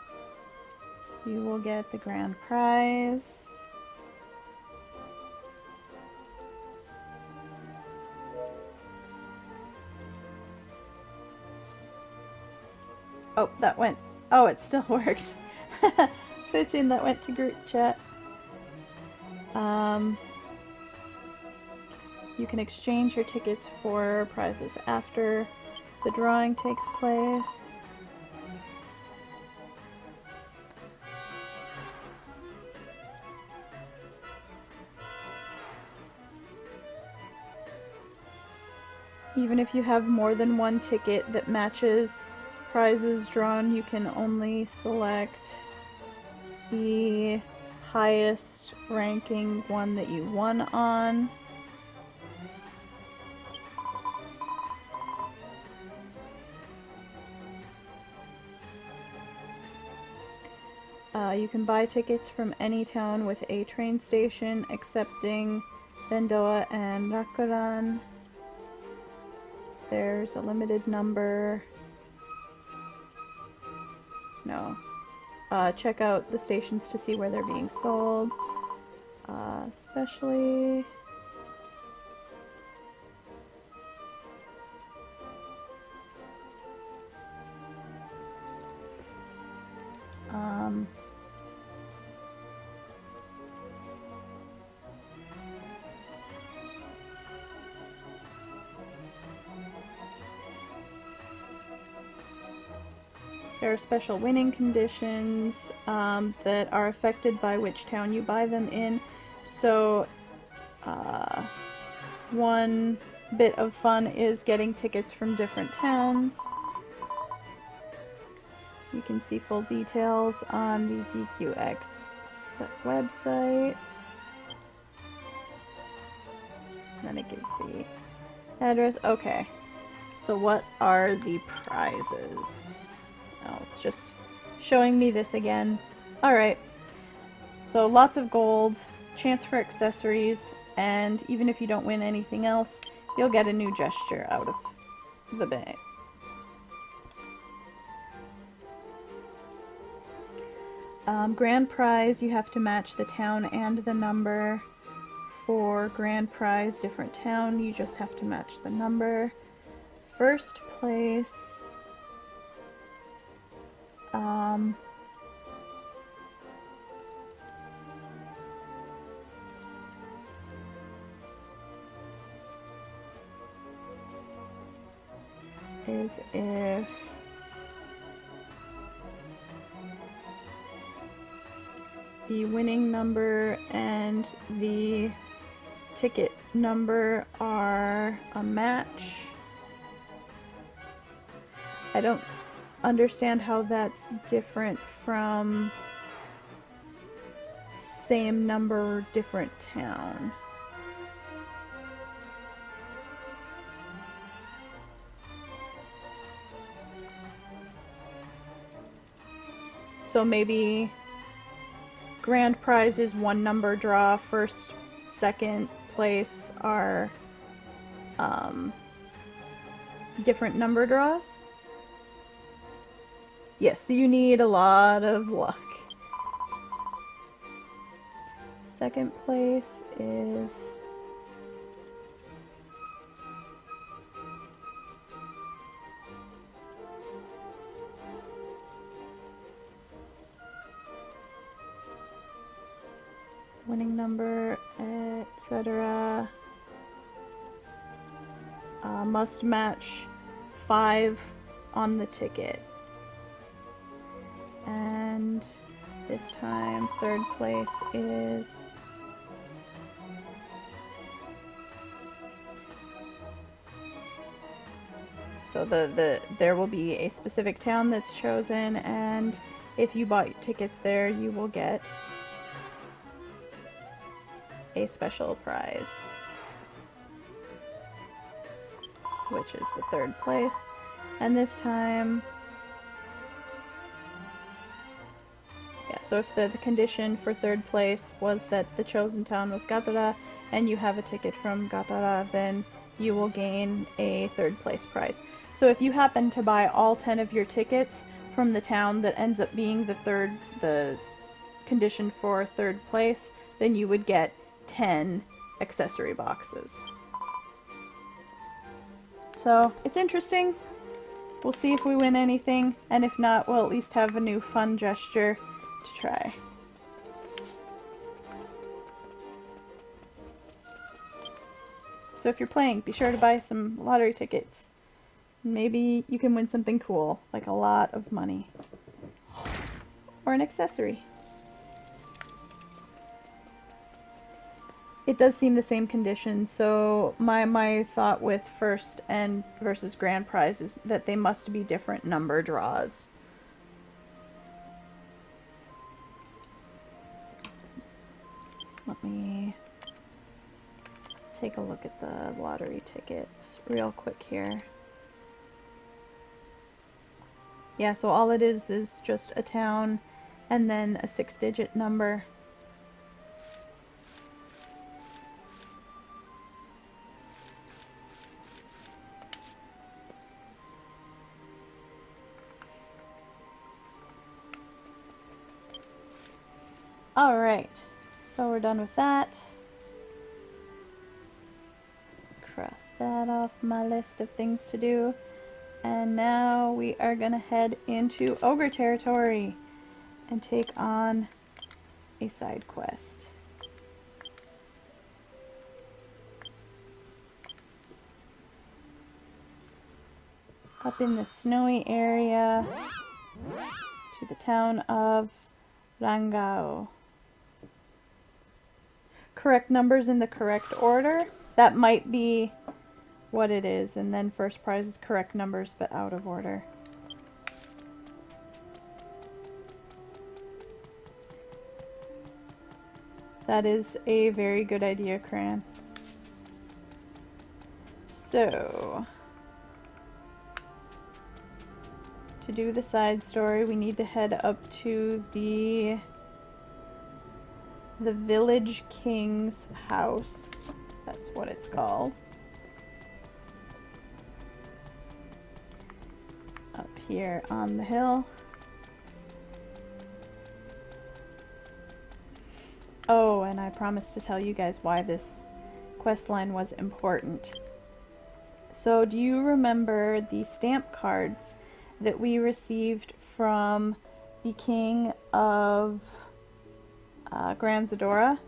you will get the grand prize. Oh, that went. Oh, it still worked. Poutine, that went to group chat. You can exchange your tickets for prizes after the drawing takes place. Even if you have more than one ticket that matches prizes drawn, you can only select the highest ranking one that you won on. You can buy tickets from any town with a train station, excepting Vendoa and Rakuran. There's a limited number. No. Check out the stations to see where they're being sold. Especially... There are special winning conditions that are affected by which town you buy them in. So, one bit of fun is getting tickets from different towns. You can see full details on the DQX website. And then it gives the address. Okay, so what are the prizes? Oh, it's just showing me this again. Alright, so lots of gold, chance for accessories, and even if you don't win anything else, you'll get a new gesture out of the bag. Grand prize, you have to match the town and the number. For grand prize, different town, you just have to match the number. First place... is if the winning number and the ticket number are a match. I don't understand how that's different from same number, different town. So maybe grand prize is one number draw, first, second place are different number draws? Yes, so you need a lot of luck. Second place is... winning number, etc. Must match 5 on the ticket. And this time, third place is... So there will be a specific town that's chosen, and if you bought tickets there, you will get a special prize, which is the third place. And this time, yeah, so if the condition for third place was that the chosen town was Gatara and you have a ticket from Gatara, then you will gain a third place prize. So if you happen to buy all 10 of your tickets from the town that ends up being the condition for third place, then you would get 10 accessory boxes. So it's interesting. We'll see if we win anything, and if not, we'll at least have a new fun gesture to try. So if you're playing, be sure to buy some lottery tickets. Maybe you can win something cool, like a lot of money. Or an accessory. It does seem the same conditions, so my thought with first and versus grand prize is that they must be different number draws. Let me take a look at the lottery tickets real quick here. Yeah, so all it is just a town and then a 6-digit number. Alright, so we're done with that. Cross that off my list of things to do. And now we are gonna head into ogre territory and take on a side quest. Up in the snowy area to the town of Rangao. Correct numbers in the correct order. That might be what it is, and then first prize is correct numbers but out of order. That is a very good idea, Cran. So, to do the side story, we need to head up to the village king's house. That's what it's called. Up here on the hill. Oh, and I promised to tell you guys why this quest line was important. So, do you remember the stamp cards that we received from the king of Grand Zadora?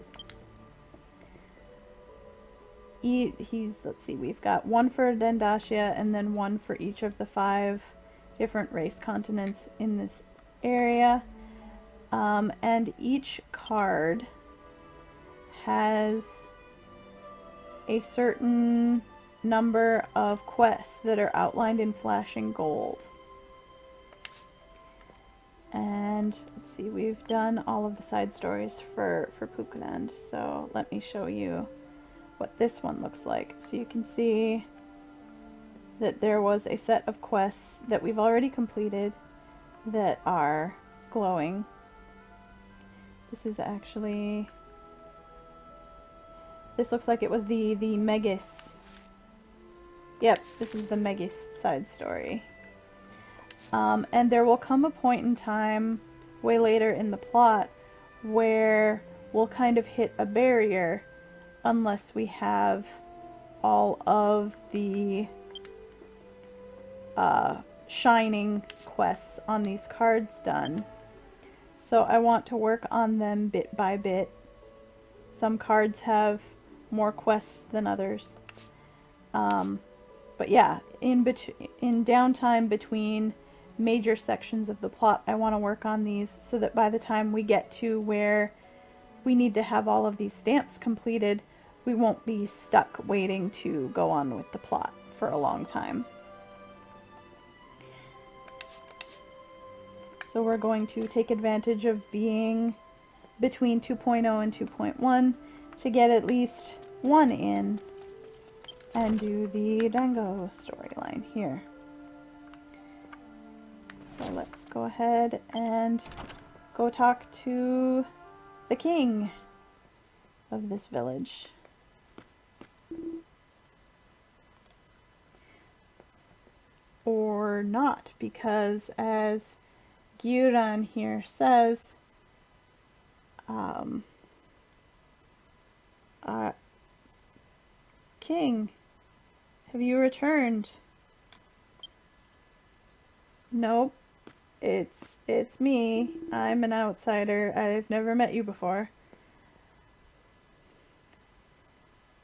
Let's see, we've got one for Dendacia and then one for each of the 5 different race continents in this area. And each card has a certain number of quests that are outlined in flashing gold. And let's see, we've done all of the side stories for Pukuland, so let me show you what this one looks like. So you can see that there was a set of quests that we've already completed that are glowing. This is actually, this looks like it was the Megis. Yep, this is the Megis side story. And there will come a point in time, way later in the plot, where we'll kind of hit a barrier unless we have all of the shining quests on these cards done. So I want to work on them bit by bit. Some cards have more quests than others. But yeah, in downtime between major sections of the plot, I want to work on these so that by the time we get to where we need to have all of these stamps completed, we won't be stuck waiting to go on with the plot for a long time. So we're going to take advantage of being between 2.0 and 2.1 to get at least one in and do the Rangao storyline here. So let's go ahead and go talk to the king of this village. or not, because as Gyuran here says, King, have you returned? Nope, it's me. I'm an outsider. I've never met you before.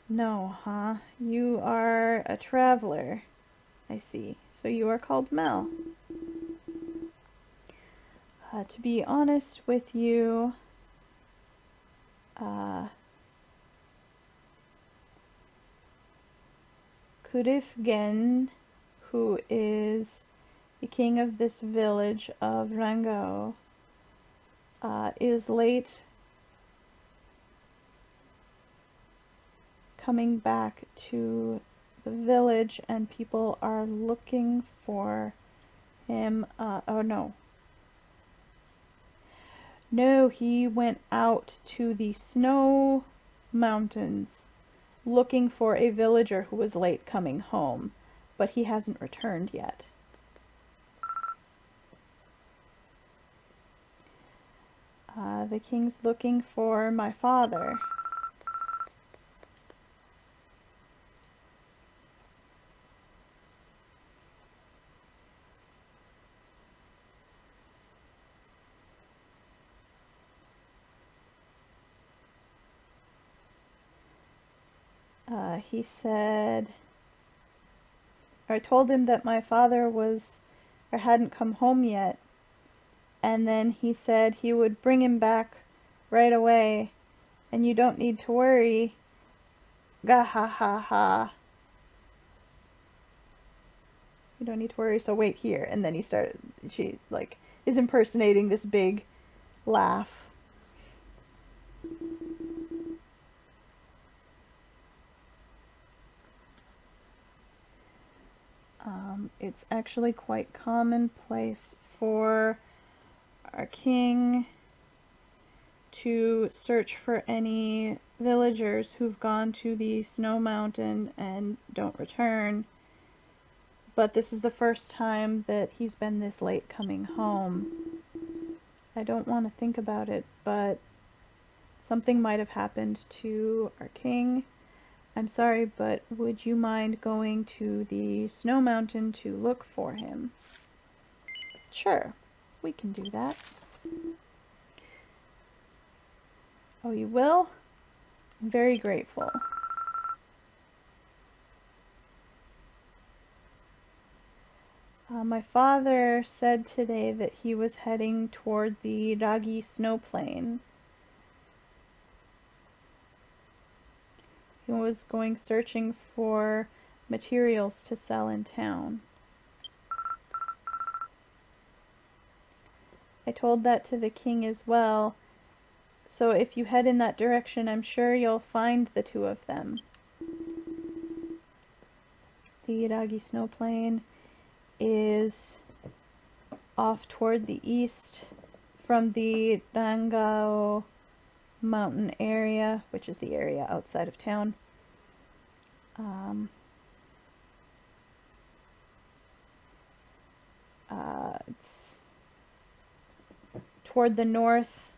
No, huh? You are a traveler. I see. So you are called Mel. To be honest with you, Kurifgen, who is the king of this village of Rangao, is late coming back to the village, and people are looking for him. Oh no. No, he went out to the snow mountains looking for a villager who was late coming home, but he hasn't returned yet. The king's looking for my father. He said, I told him that my father hadn't come home yet, and then he said he would bring him back right away, and you don't need to worry. Gah ha ha ha. You don't need to worry, so wait here. And then she is impersonating this big laugh. It's actually quite commonplace for our king to search for any villagers who've gone to the snow mountain and don't return. But this is the first time that he's been this late coming home. I don't want to think about it, but something might have happened to our king. I'm sorry, but would you mind going to the snow mountain to look for him? Sure, we can do that. Oh, you will? I'm very grateful. My father said today that he was heading toward the Ragi snow plain. He was going searching for materials to sell in town. I told that to the king as well, so if you head in that direction, I'm sure you'll find the two of them. The Iragi snow plain is off toward the east from the Rangao mountain area, which is the area outside of town. It's toward the north,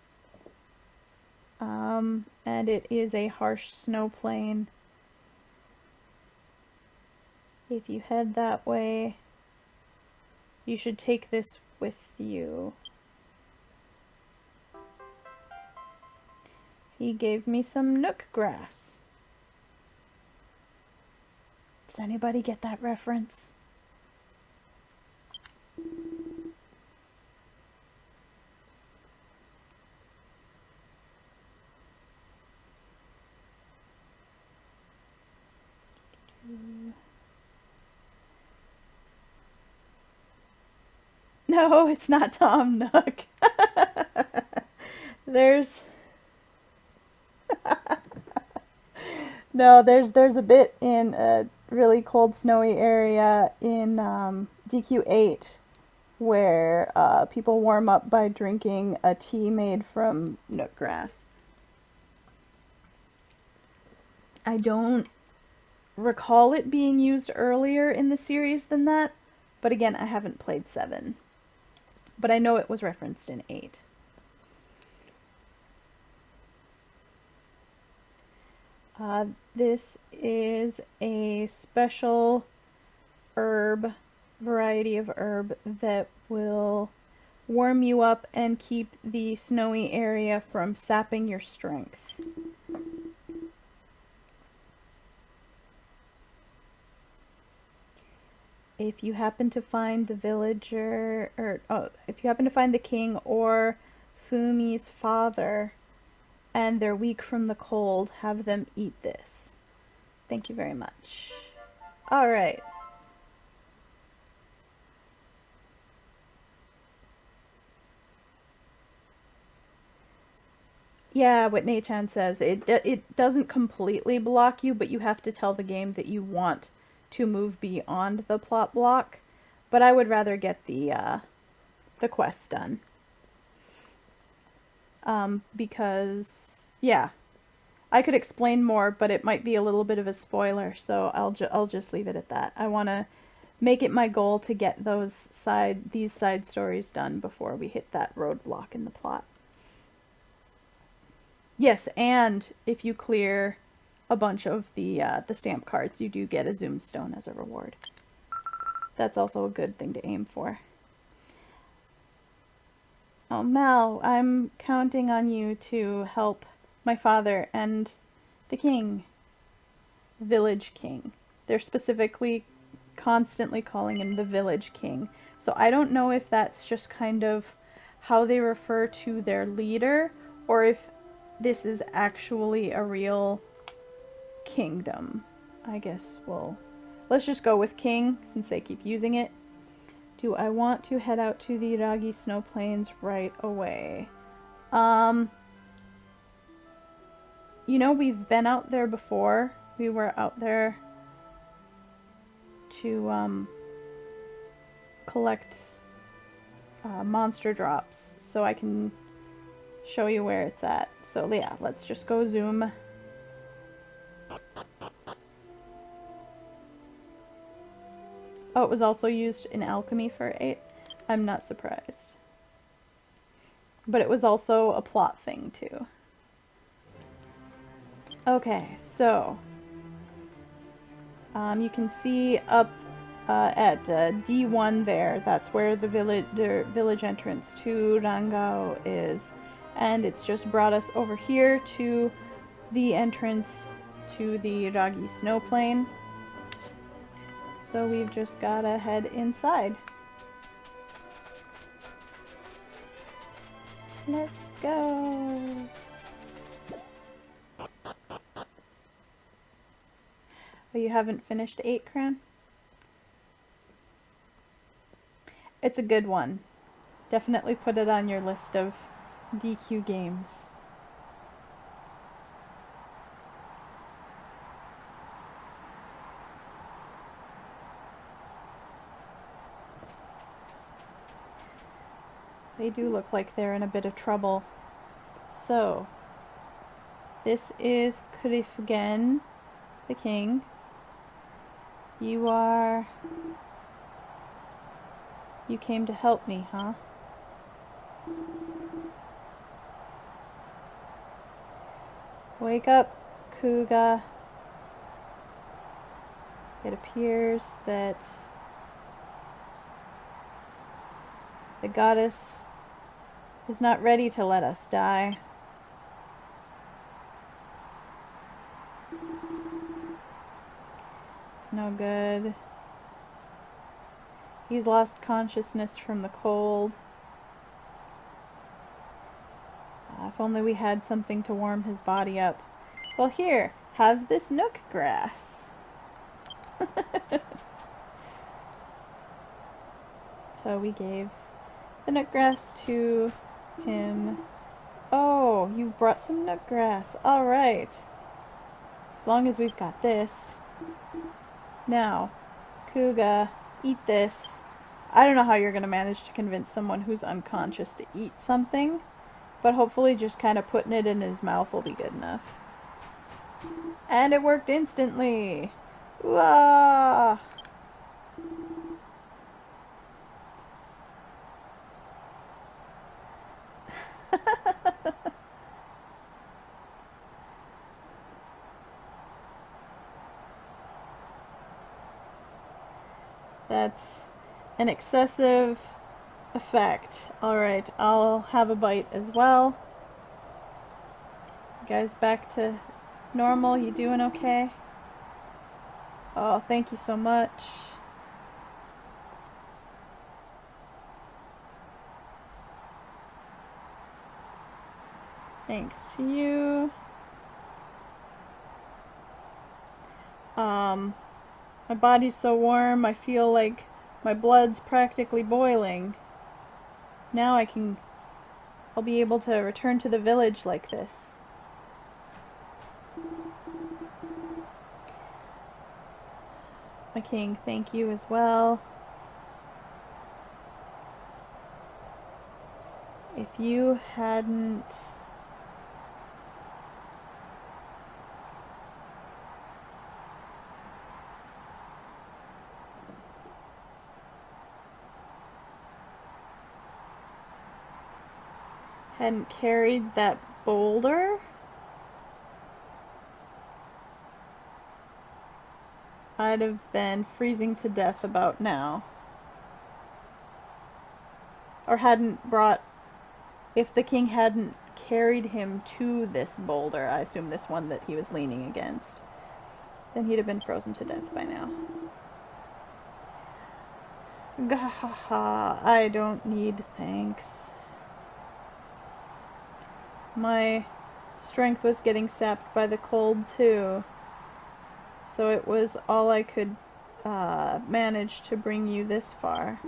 and it is a harsh snow plain. If you head that way, you should take this with you. He gave me some nook grass. Does anybody get that reference? No, it's not Tom Nook. There's there's a bit in a really cold, snowy area in DQ8 where people warm up by drinking a tea made from nook grass. I don't recall it being used earlier in the series than that, But again, I haven't played 7. But I know it was referenced in 8. This is a special herb, variety of herb that will warm you up and keep the snowy area from sapping your strength. If you happen to find the villager, if you happen to find the king or Fumi's father, and they're weak from the cold, have them eat this. Thank you very much. Alright. Yeah, what Nei-chan says, it doesn't completely block you, but you have to tell the game that you want to move beyond the plot block. But I would rather get the quest done. Because, yeah, I could explain more, but it might be a little bit of a spoiler, so I'll just leave it at that. I want to make it my goal to get these side stories done before we hit that roadblock in the plot. Yes, and if you clear a bunch of the stamp cards, you do get a Zoom Stone as a reward. That's also a good thing to aim for. Oh, Mal, I'm counting on you to help my father and the king. Village king. They're specifically constantly calling him the village king. So I don't know if that's just kind of how they refer to their leader, or if this is actually a real kingdom. I guess let's just go with king since they keep using it. Do I want to head out to the Iragi Snow Plains right away? You know, we've been out there before. We were out there to collect monster drops, so I can show you where it's at. So yeah, let's just go zoom. Oh, it was also used in alchemy for 8. I'm not surprised. But it was also a plot thing too. Okay, so you can see up at D1 there, that's where the village entrance to Rangao is. And it's just brought us over here to the entrance to the Iragi Snow Plain. So we've just gotta head inside. Let's go. Oh, you haven't finished 8, Cran? It's a good one. Definitely put it on your list of DQ games. They do look like they're in a bit of trouble. So, this is Krifgen, the king. You came to help me, huh? Wake up, Kuga. It appears that the goddess is not ready to let us die. It's no good. He's lost consciousness from the cold. If only we had something to warm his body up. Well, here, have this nook grass. So we gave the nook grass to him. Oh, you've brought some nook grass. Alright. As long as we've got this. Now, Kuga, eat this. I don't know how you're going to manage to convince someone who's unconscious to eat something, but hopefully just kind of putting it in his mouth will be good enough. And it worked instantly! Wah! That's an excessive effect. Alright, I'll have a bite as well. You guys back to normal? You doing okay? Oh, thank you so much. Thanks to you. My body's so warm, I feel like my blood's practically boiling. Now I'll be able to return to the village like this. My king, thank you as well. If you hadn't... carried that boulder, I'd have been freezing to death about now. Or if the king hadn't carried him to this boulder, I assume this one that he was leaning against, then he'd have been frozen to death by now. Gahaha, I don't need thanks. My strength was getting sapped by the cold too, so it was all I could manage to bring you this far.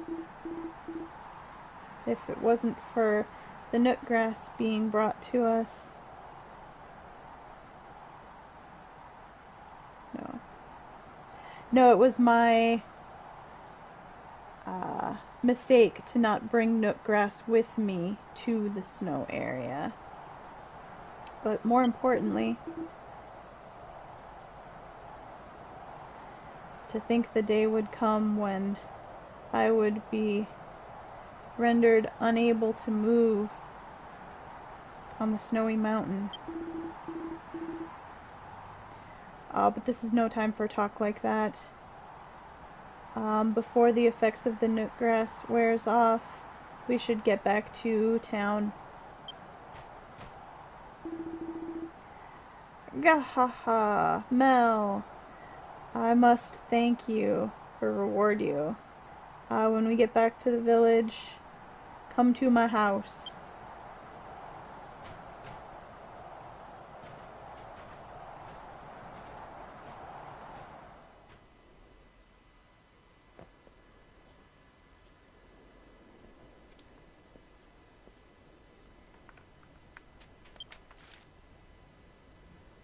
If it wasn't for the nook grass being brought to us... No, it was my mistake to not bring nook grass with me to the snow area. But more importantly, to think the day would come when I would be rendered unable to move on the snowy mountain. But this is no time for talk like that. Before the effects of the nook grass wears off, we should get back to town. Gahaha, Mel, I must thank you or reward you. When we get back to the village, come to my house.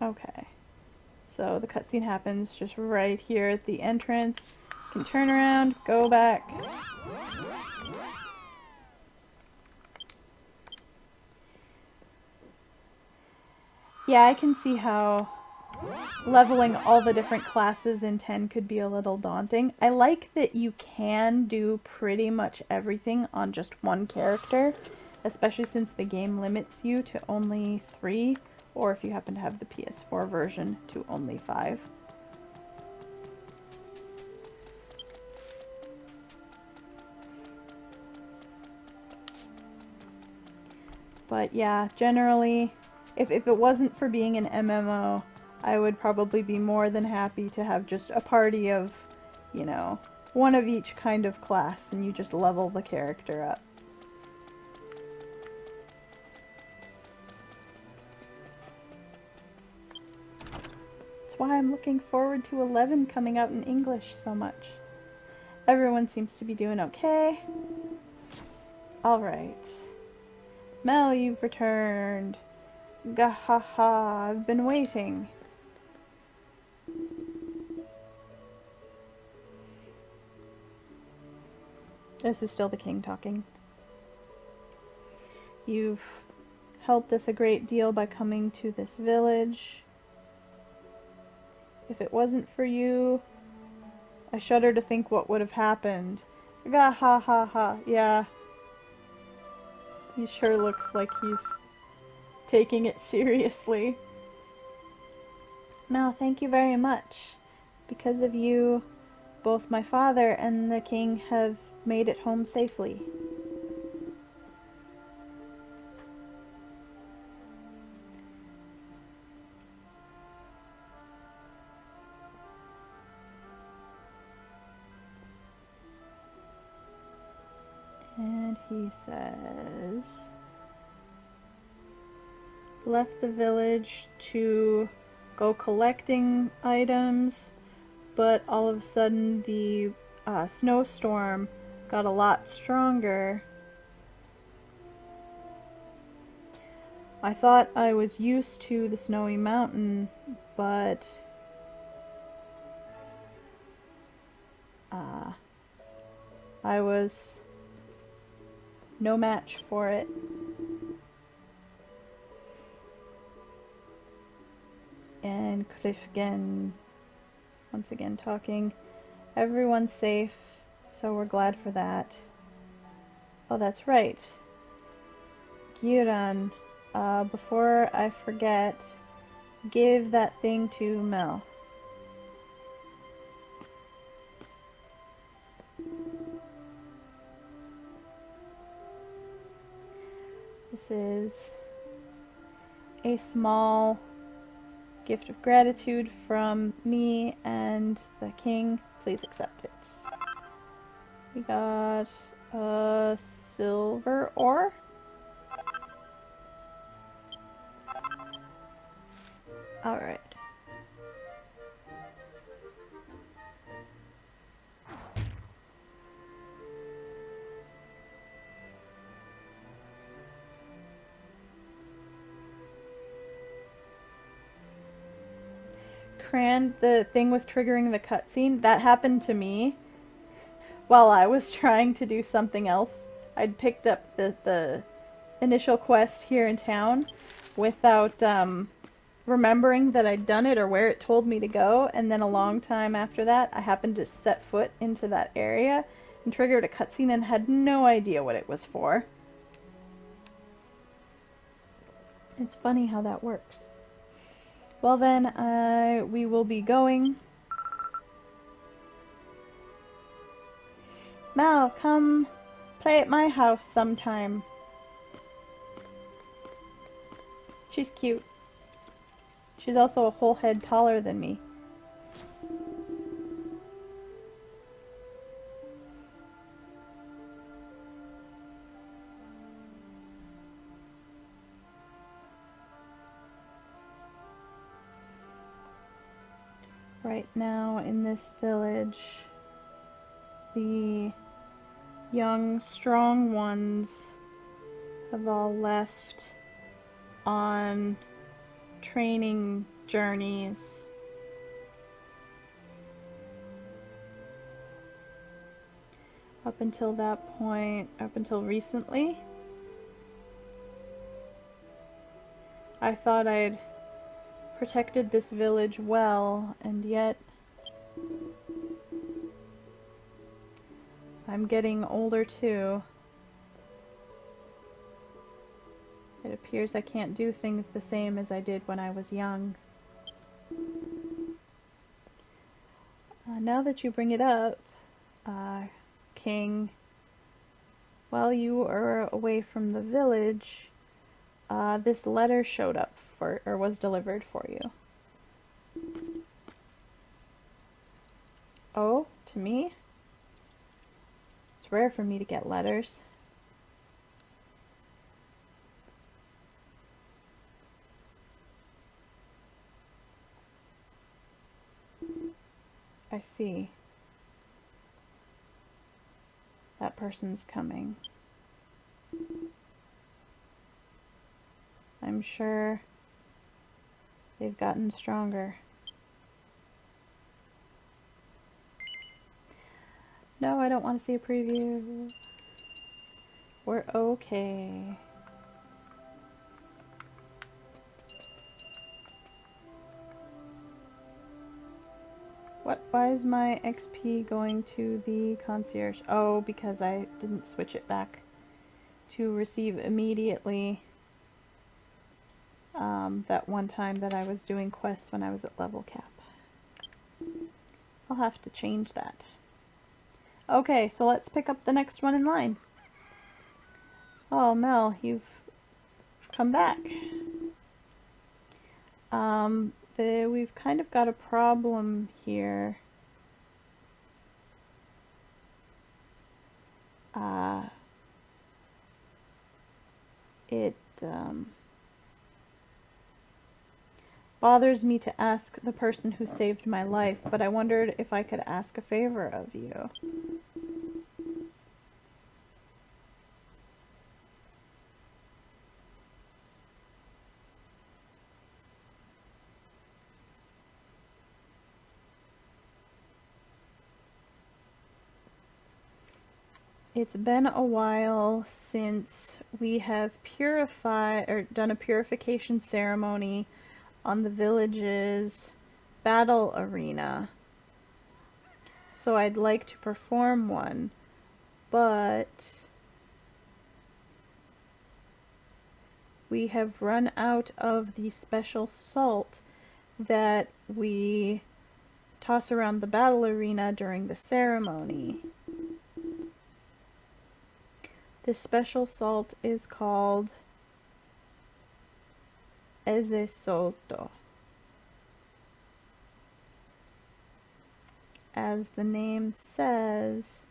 Okay, so the cutscene happens just right here at the entrance. You can turn around, go back. Yeah, I can see how leveling all the different classes in 10 could be a little daunting. I like that you can do pretty much everything on just one character, especially since the game limits you to only 3. Or if you happen to have the PS4 version, to only 5. But yeah, generally, if it wasn't for being an MMO, I would probably be more than happy to have just a party of, you know, one of each kind of class, and you just level the character up. Why I'm looking forward to 11 coming out in English so much. Everyone seems to be doing okay. Alright. Mel, you've returned. Gahaha, I've been waiting. This is still the king talking. You've helped us a great deal by coming to this village. If it wasn't for you, I shudder to think what would have happened. Gahaha, yeah. He sure looks like he's taking it seriously. Mal, thank you very much. Because of you, both my father and the king have made it home safely. And he says, left the village to go collecting items, but all of a sudden the snowstorm got a lot stronger. I thought I was used to the snowy mountain, but I was no match for it. And Cliff again, once again talking. Everyone's safe, so we're glad for that. Oh, that's right. Giran, before I forget, give that thing to Mel. This is a small gift of gratitude from me and the king. Please accept it. We got a silver ore. Alright. Cran, the thing with triggering the cutscene, that happened to me while I was trying to do something else. I'd picked up the initial quest here in town without remembering that I'd done it or where it told me to go, and then a long time after that I happened to set foot into that area and triggered a cutscene and had no idea what it was for. It's funny how that works. Well then, we will be going. Mal, come play at my house sometime. She's cute. She's also a whole head taller than me. Right now in this village, the young, strong ones have all left on training journeys. Up until that point, up until recently, I thought I'd protected this village well, and yet I'm getting older too. It appears I can't do things the same as I did when I was young. Now that you bring it up, King, while you are away from the village, this letter showed up or was delivered for you. Oh, to me? It's rare for me to get letters. I see. That person's coming. I'm sure they've gotten stronger. No, I don't want to see a preview. We're okay. What? Why is my XP going to the concierge? Oh, because I didn't switch it back to receive immediately that one time that I was doing quests when I was at level cap. I'll have to change that. Okay, so let's pick up the next one in line. Oh, Mel, you've come back. We've kind of got a problem here. It bothers me to ask the person who saved my life, but I wondered if I could ask a favor of you. It's been a while since we have purified or done a purification ceremony on the village's battle arena. So I'd like to perform one, but we have run out of the special salt that we toss around the battle arena during the ceremony. This special salt is called ezesolto. As the name says,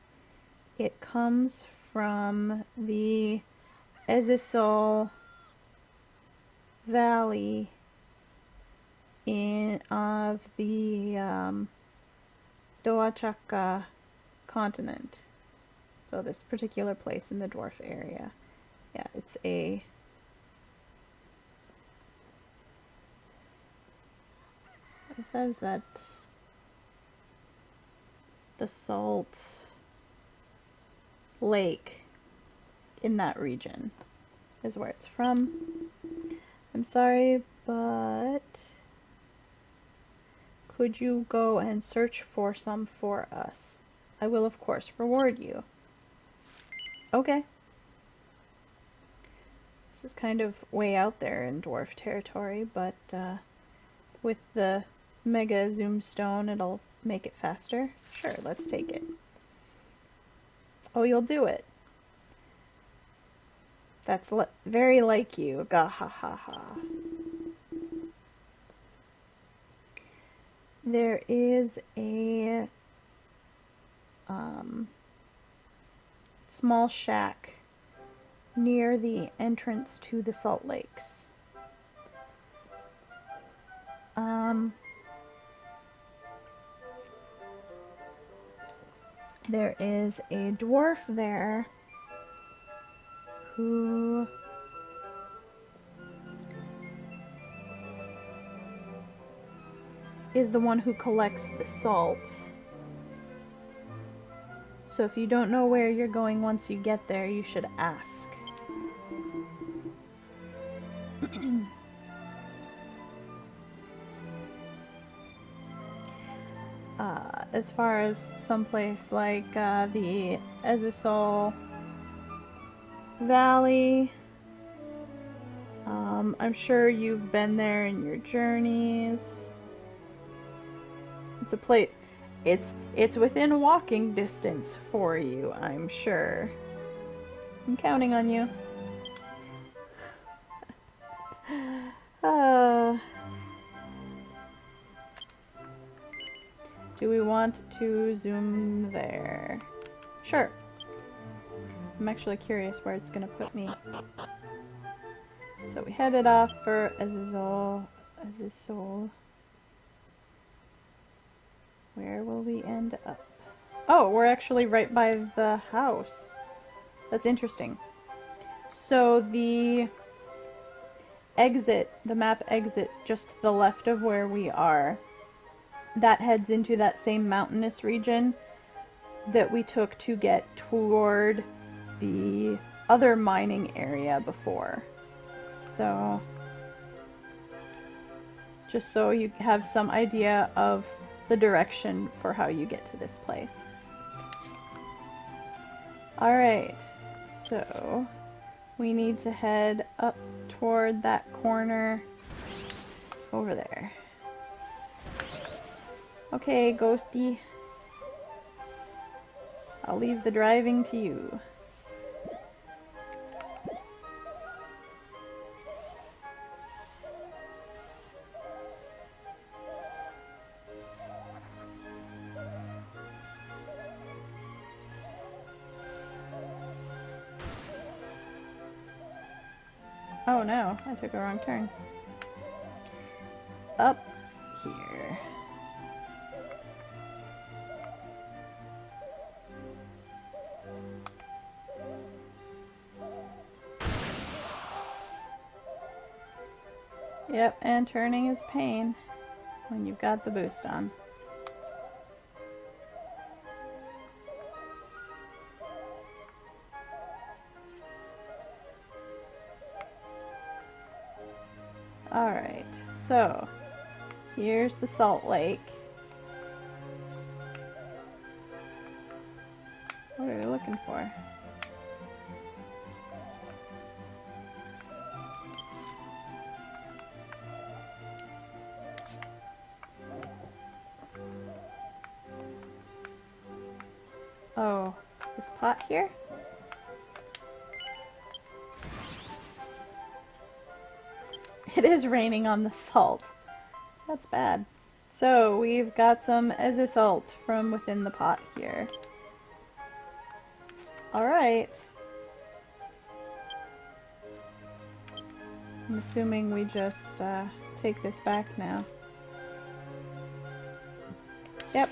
it comes from the Ezesol Valley of the Doachaka continent. So this particular place in the dwarf area. Yeah, it's a... What is that? The salt lake in that region is where it's from. I'm sorry, but could you go and search for some for us? I will, of course, reward you. Okay. This is kind of way out there in dwarf territory, but with the mega zoom stone, it'll make it faster. Sure, let's take it. Oh, you'll do it. That's very like you. Gahahaha. There is a small shack near the entrance to the Salt Lakes. There is a dwarf there who is the one who collects the salt. So if you don't know where you're going once you get there, you should ask. As far as someplace like the Ezesol Valley, I'm sure you've been there in your journeys. It's a place. It's within walking distance for you, I'm sure. I'm counting on you. Do we want to zoom there? Sure. I'm actually curious where it's gonna put me. So we headed off for Ezesol. Where will we end up? Oh, we're actually right by the house. That's interesting. So the exit, the map exit, just to the left of where we are, that heads into that same mountainous region that we took to get toward the other mining area before. So, just so you have some idea of the direction for how you get to this place. Alright, so we need to head up toward that corner over there. Okay, Ghosty. I'll leave the driving to you. Oh no, I took a wrong turn. Up here. Yep, and turning is pain when you've got the boost on. Alright, so here's the salt lake. What are we looking for? Oh, this pot here? It is raining on the salt. That's bad. So we've got some Eze salt from within the pot here. Alright. I'm assuming we just take this back now. Yep.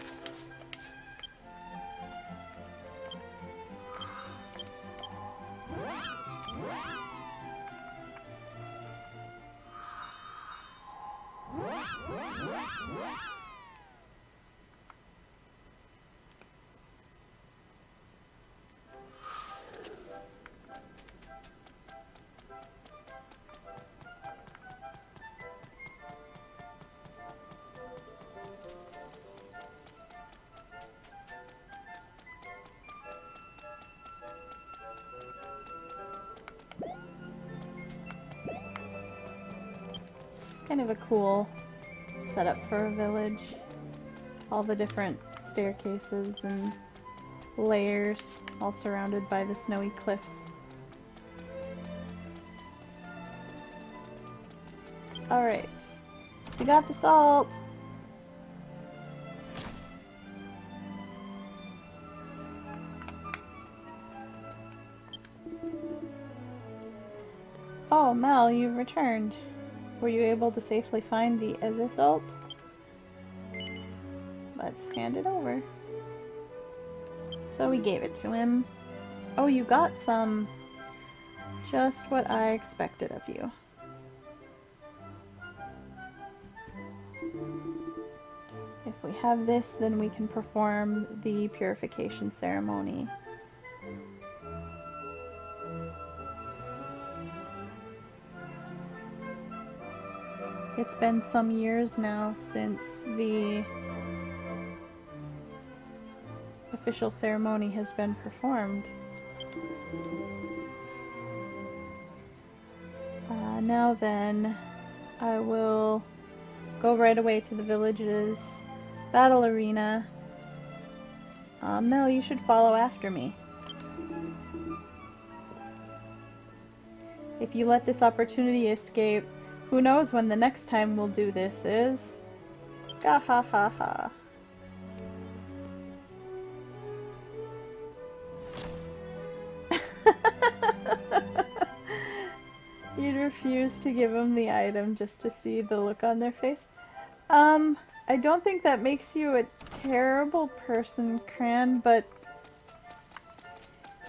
Kind of a cool setup for a village. All the different staircases and layers, all surrounded by the snowy cliffs. Alright, we got the salt! Oh, Mel, you've returned. Were you able to safely find the Eze salt? Let's hand it over. So we gave it to him. Oh, you got some. Just what I expected of you. If we have this, then we can perform the purification ceremony. It's been some years now since the official ceremony has been performed. Now then, I will go right away to the village's battle arena. Mel, you should follow after me. If you let this opportunity escape, who knows when the next time we'll do this is? Gah ha ha ha. You'd refuse to give them the item just to see the look on their face? I don't think that makes you a terrible person, Cran, but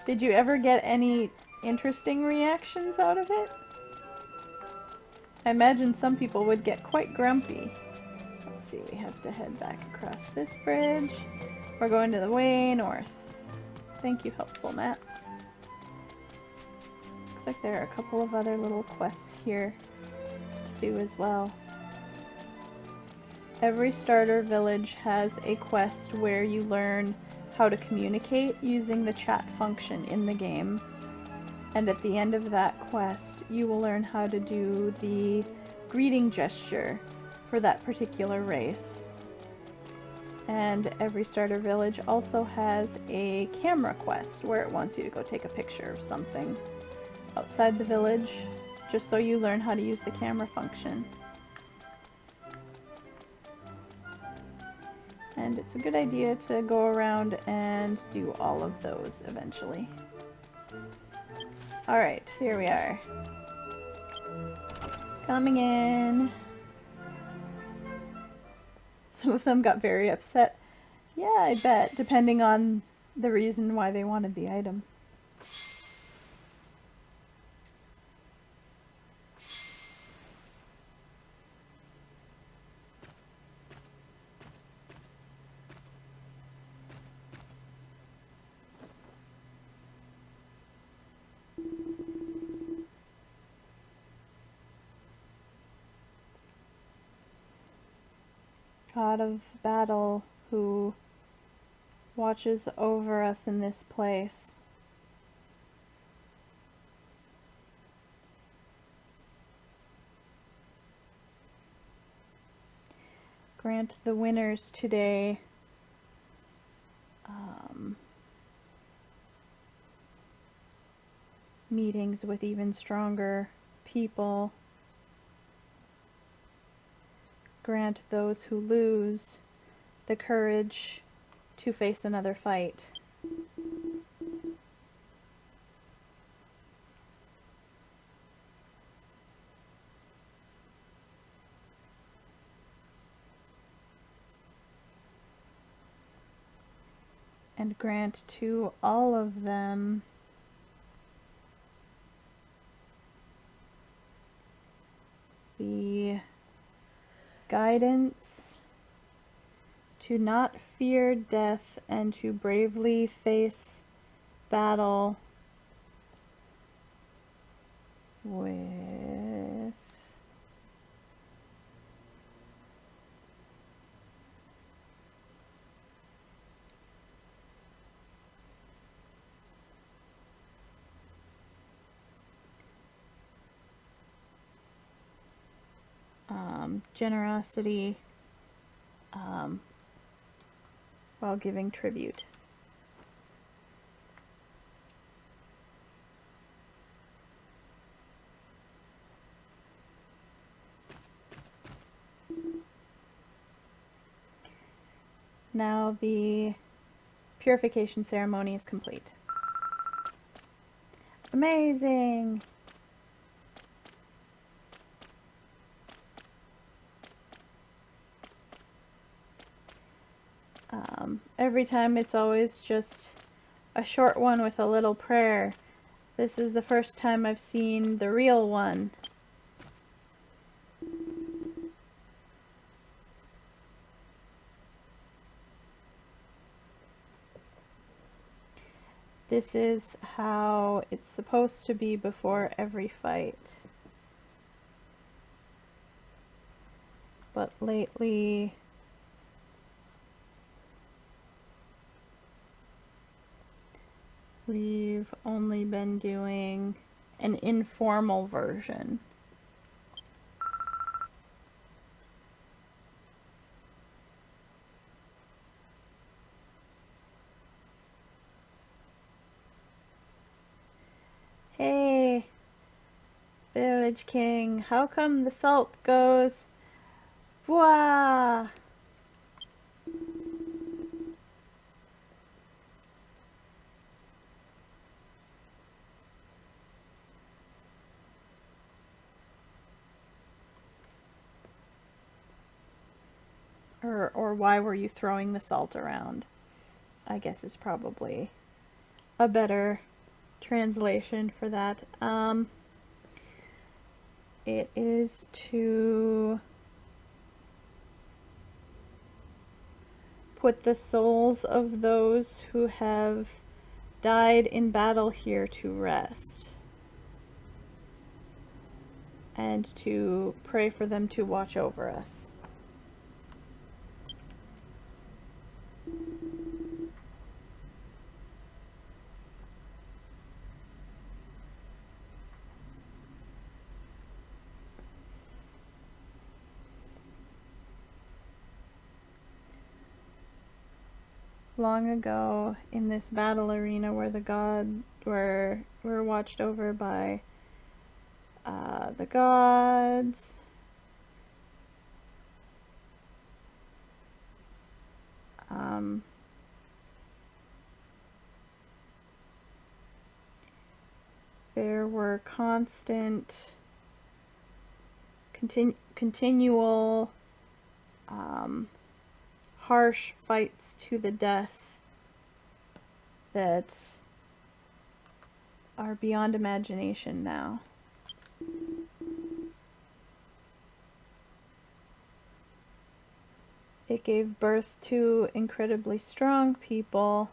did you ever get any interesting reactions out of it? I imagine some people would get quite grumpy. Let's see, we have to head back across this bridge. We're going to the way north. Thank you, helpful maps. Looks like there are a couple of other little quests here to do as well. Every starter village has a quest where you learn how to communicate using the chat function in the game. And at the end of that quest, you will learn how to do the greeting gesture for that particular race. And every starter village also has a camera quest where it wants you to go take a picture of something outside the village, just so you learn how to use the camera function. And it's a good idea to go around and do all of those eventually. Alright, here we are. Coming in. Some of them got very upset. Yeah, I bet, depending on the reason why they wanted the item. God of Battle, who watches over us in this place. Grant the winners today meetings with even stronger people. Grant those who lose the courage to face another fight. And grant to all of them the guidance to not fear death and to bravely face battle with generosity while giving tribute. Now the purification ceremony is complete. Amazing! Every time it's always just a short one with a little prayer. This is the first time I've seen the real one. This is how it's supposed to be before every fight. But lately, we've only been doing an informal version. Hey, Village King, how come the salt goes? Wah! Or why were you throwing the salt around? I guess is probably a better translation for that. It is to put the souls of those who have died in battle here to rest, and to pray for them to watch over us. long ago in this battle arena where the god were watched over by the gods. There were constant, continual, harsh fights to the death that are beyond imagination now. It gave birth to incredibly strong people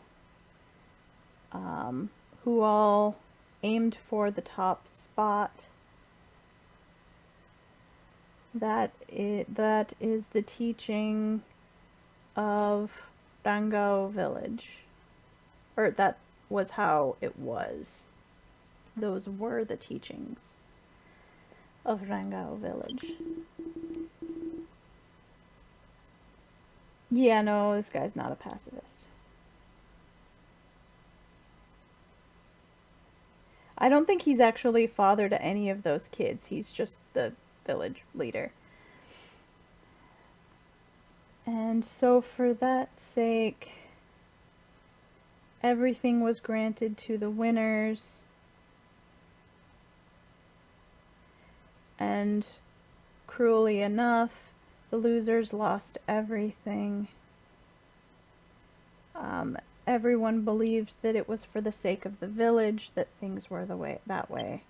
who all aimed for the top spot. That is the teaching of Rangao village. Or that was how it was. Those were the teachings of Rangao village. Yeah, no, this guy's not a pacifist. I don't think he's actually father to any of those kids. He's just the village leader. And so for that sake, everything was granted to the winners. And cruelly enough, the losers lost everything. Everyone believed that it was for the sake of the village that things were that way.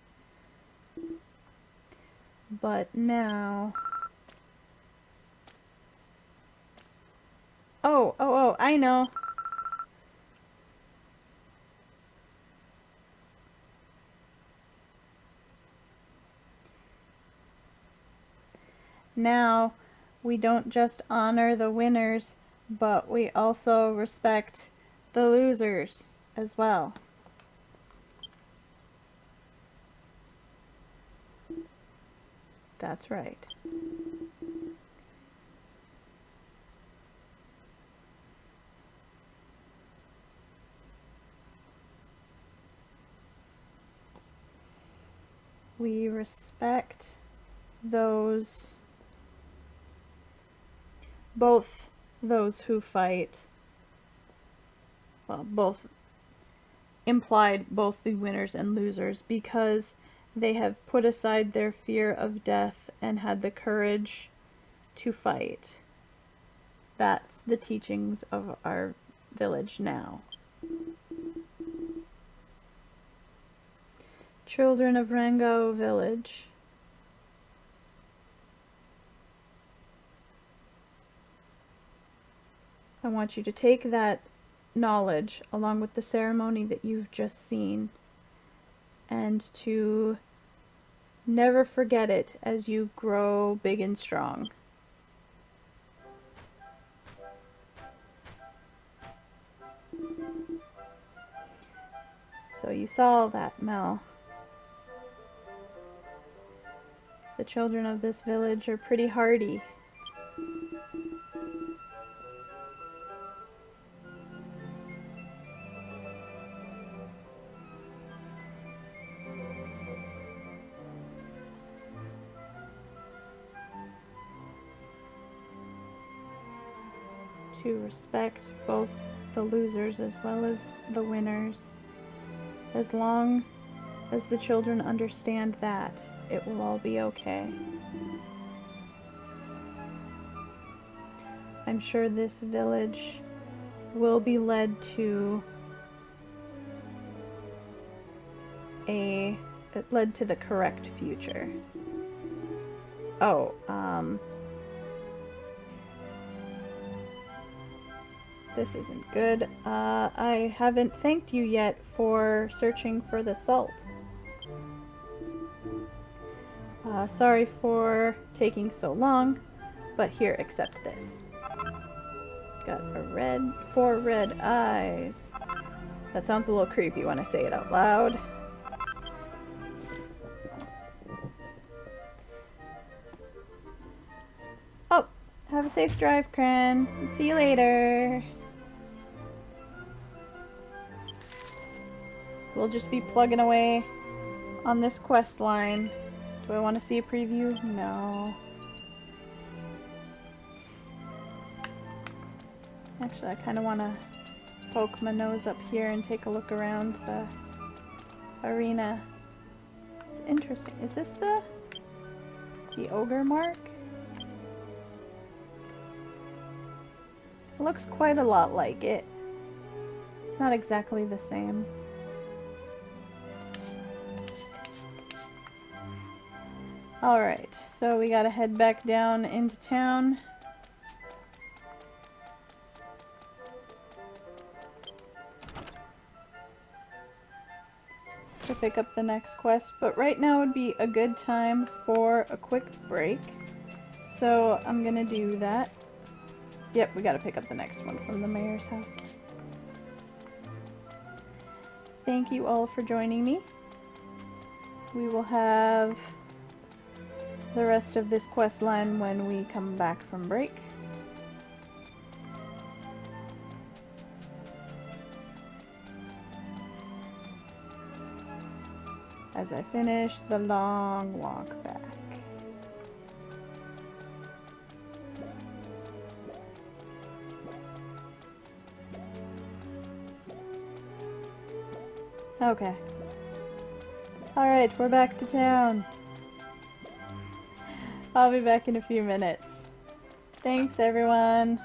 But now... Oh, I know. Now, we don't just honor the winners, but we also respect the losers as well. That's right. We respect those, both those who fight, well, both implied both the winners and losers, because they have put aside their fear of death and had the courage to fight. That's the teachings of our village now. Children of Rangao village. I want you to take that knowledge along with the ceremony that you've just seen and to never forget it as you grow big and strong. So you saw that, Mel. The children of this village are pretty hardy. To respect both the losers as well as the winners. As long as the children understand that, it will all be okay. I'm sure this village will be led to the correct future. Oh, this isn't good. I haven't thanked you yet for searching for the salt. Sorry for taking so long, but here, accept this. Got four red eyes. That sounds a little creepy when I say it out loud. Oh, have a safe drive, Cran. See you later. we'll just be plugging away on this quest line. Do I want to see a preview? No. Actually, I kind of want to poke my nose up here and take a look around the arena. It's interesting. Is this the ogre mark? It looks quite a lot like it. It's not exactly the same. Alright, so we gotta head back down into town. To pick up the next quest, but right now would be a good time for a quick break. So I'm gonna do that. Yep, we gotta pick up the next one from the mayor's house. Thank you all for joining me. We will have the rest of this quest line when we come back from break. As I finish the long walk back. Okay. Alright, we're back to town. I'll be back in a few minutes. Thanks, everyone.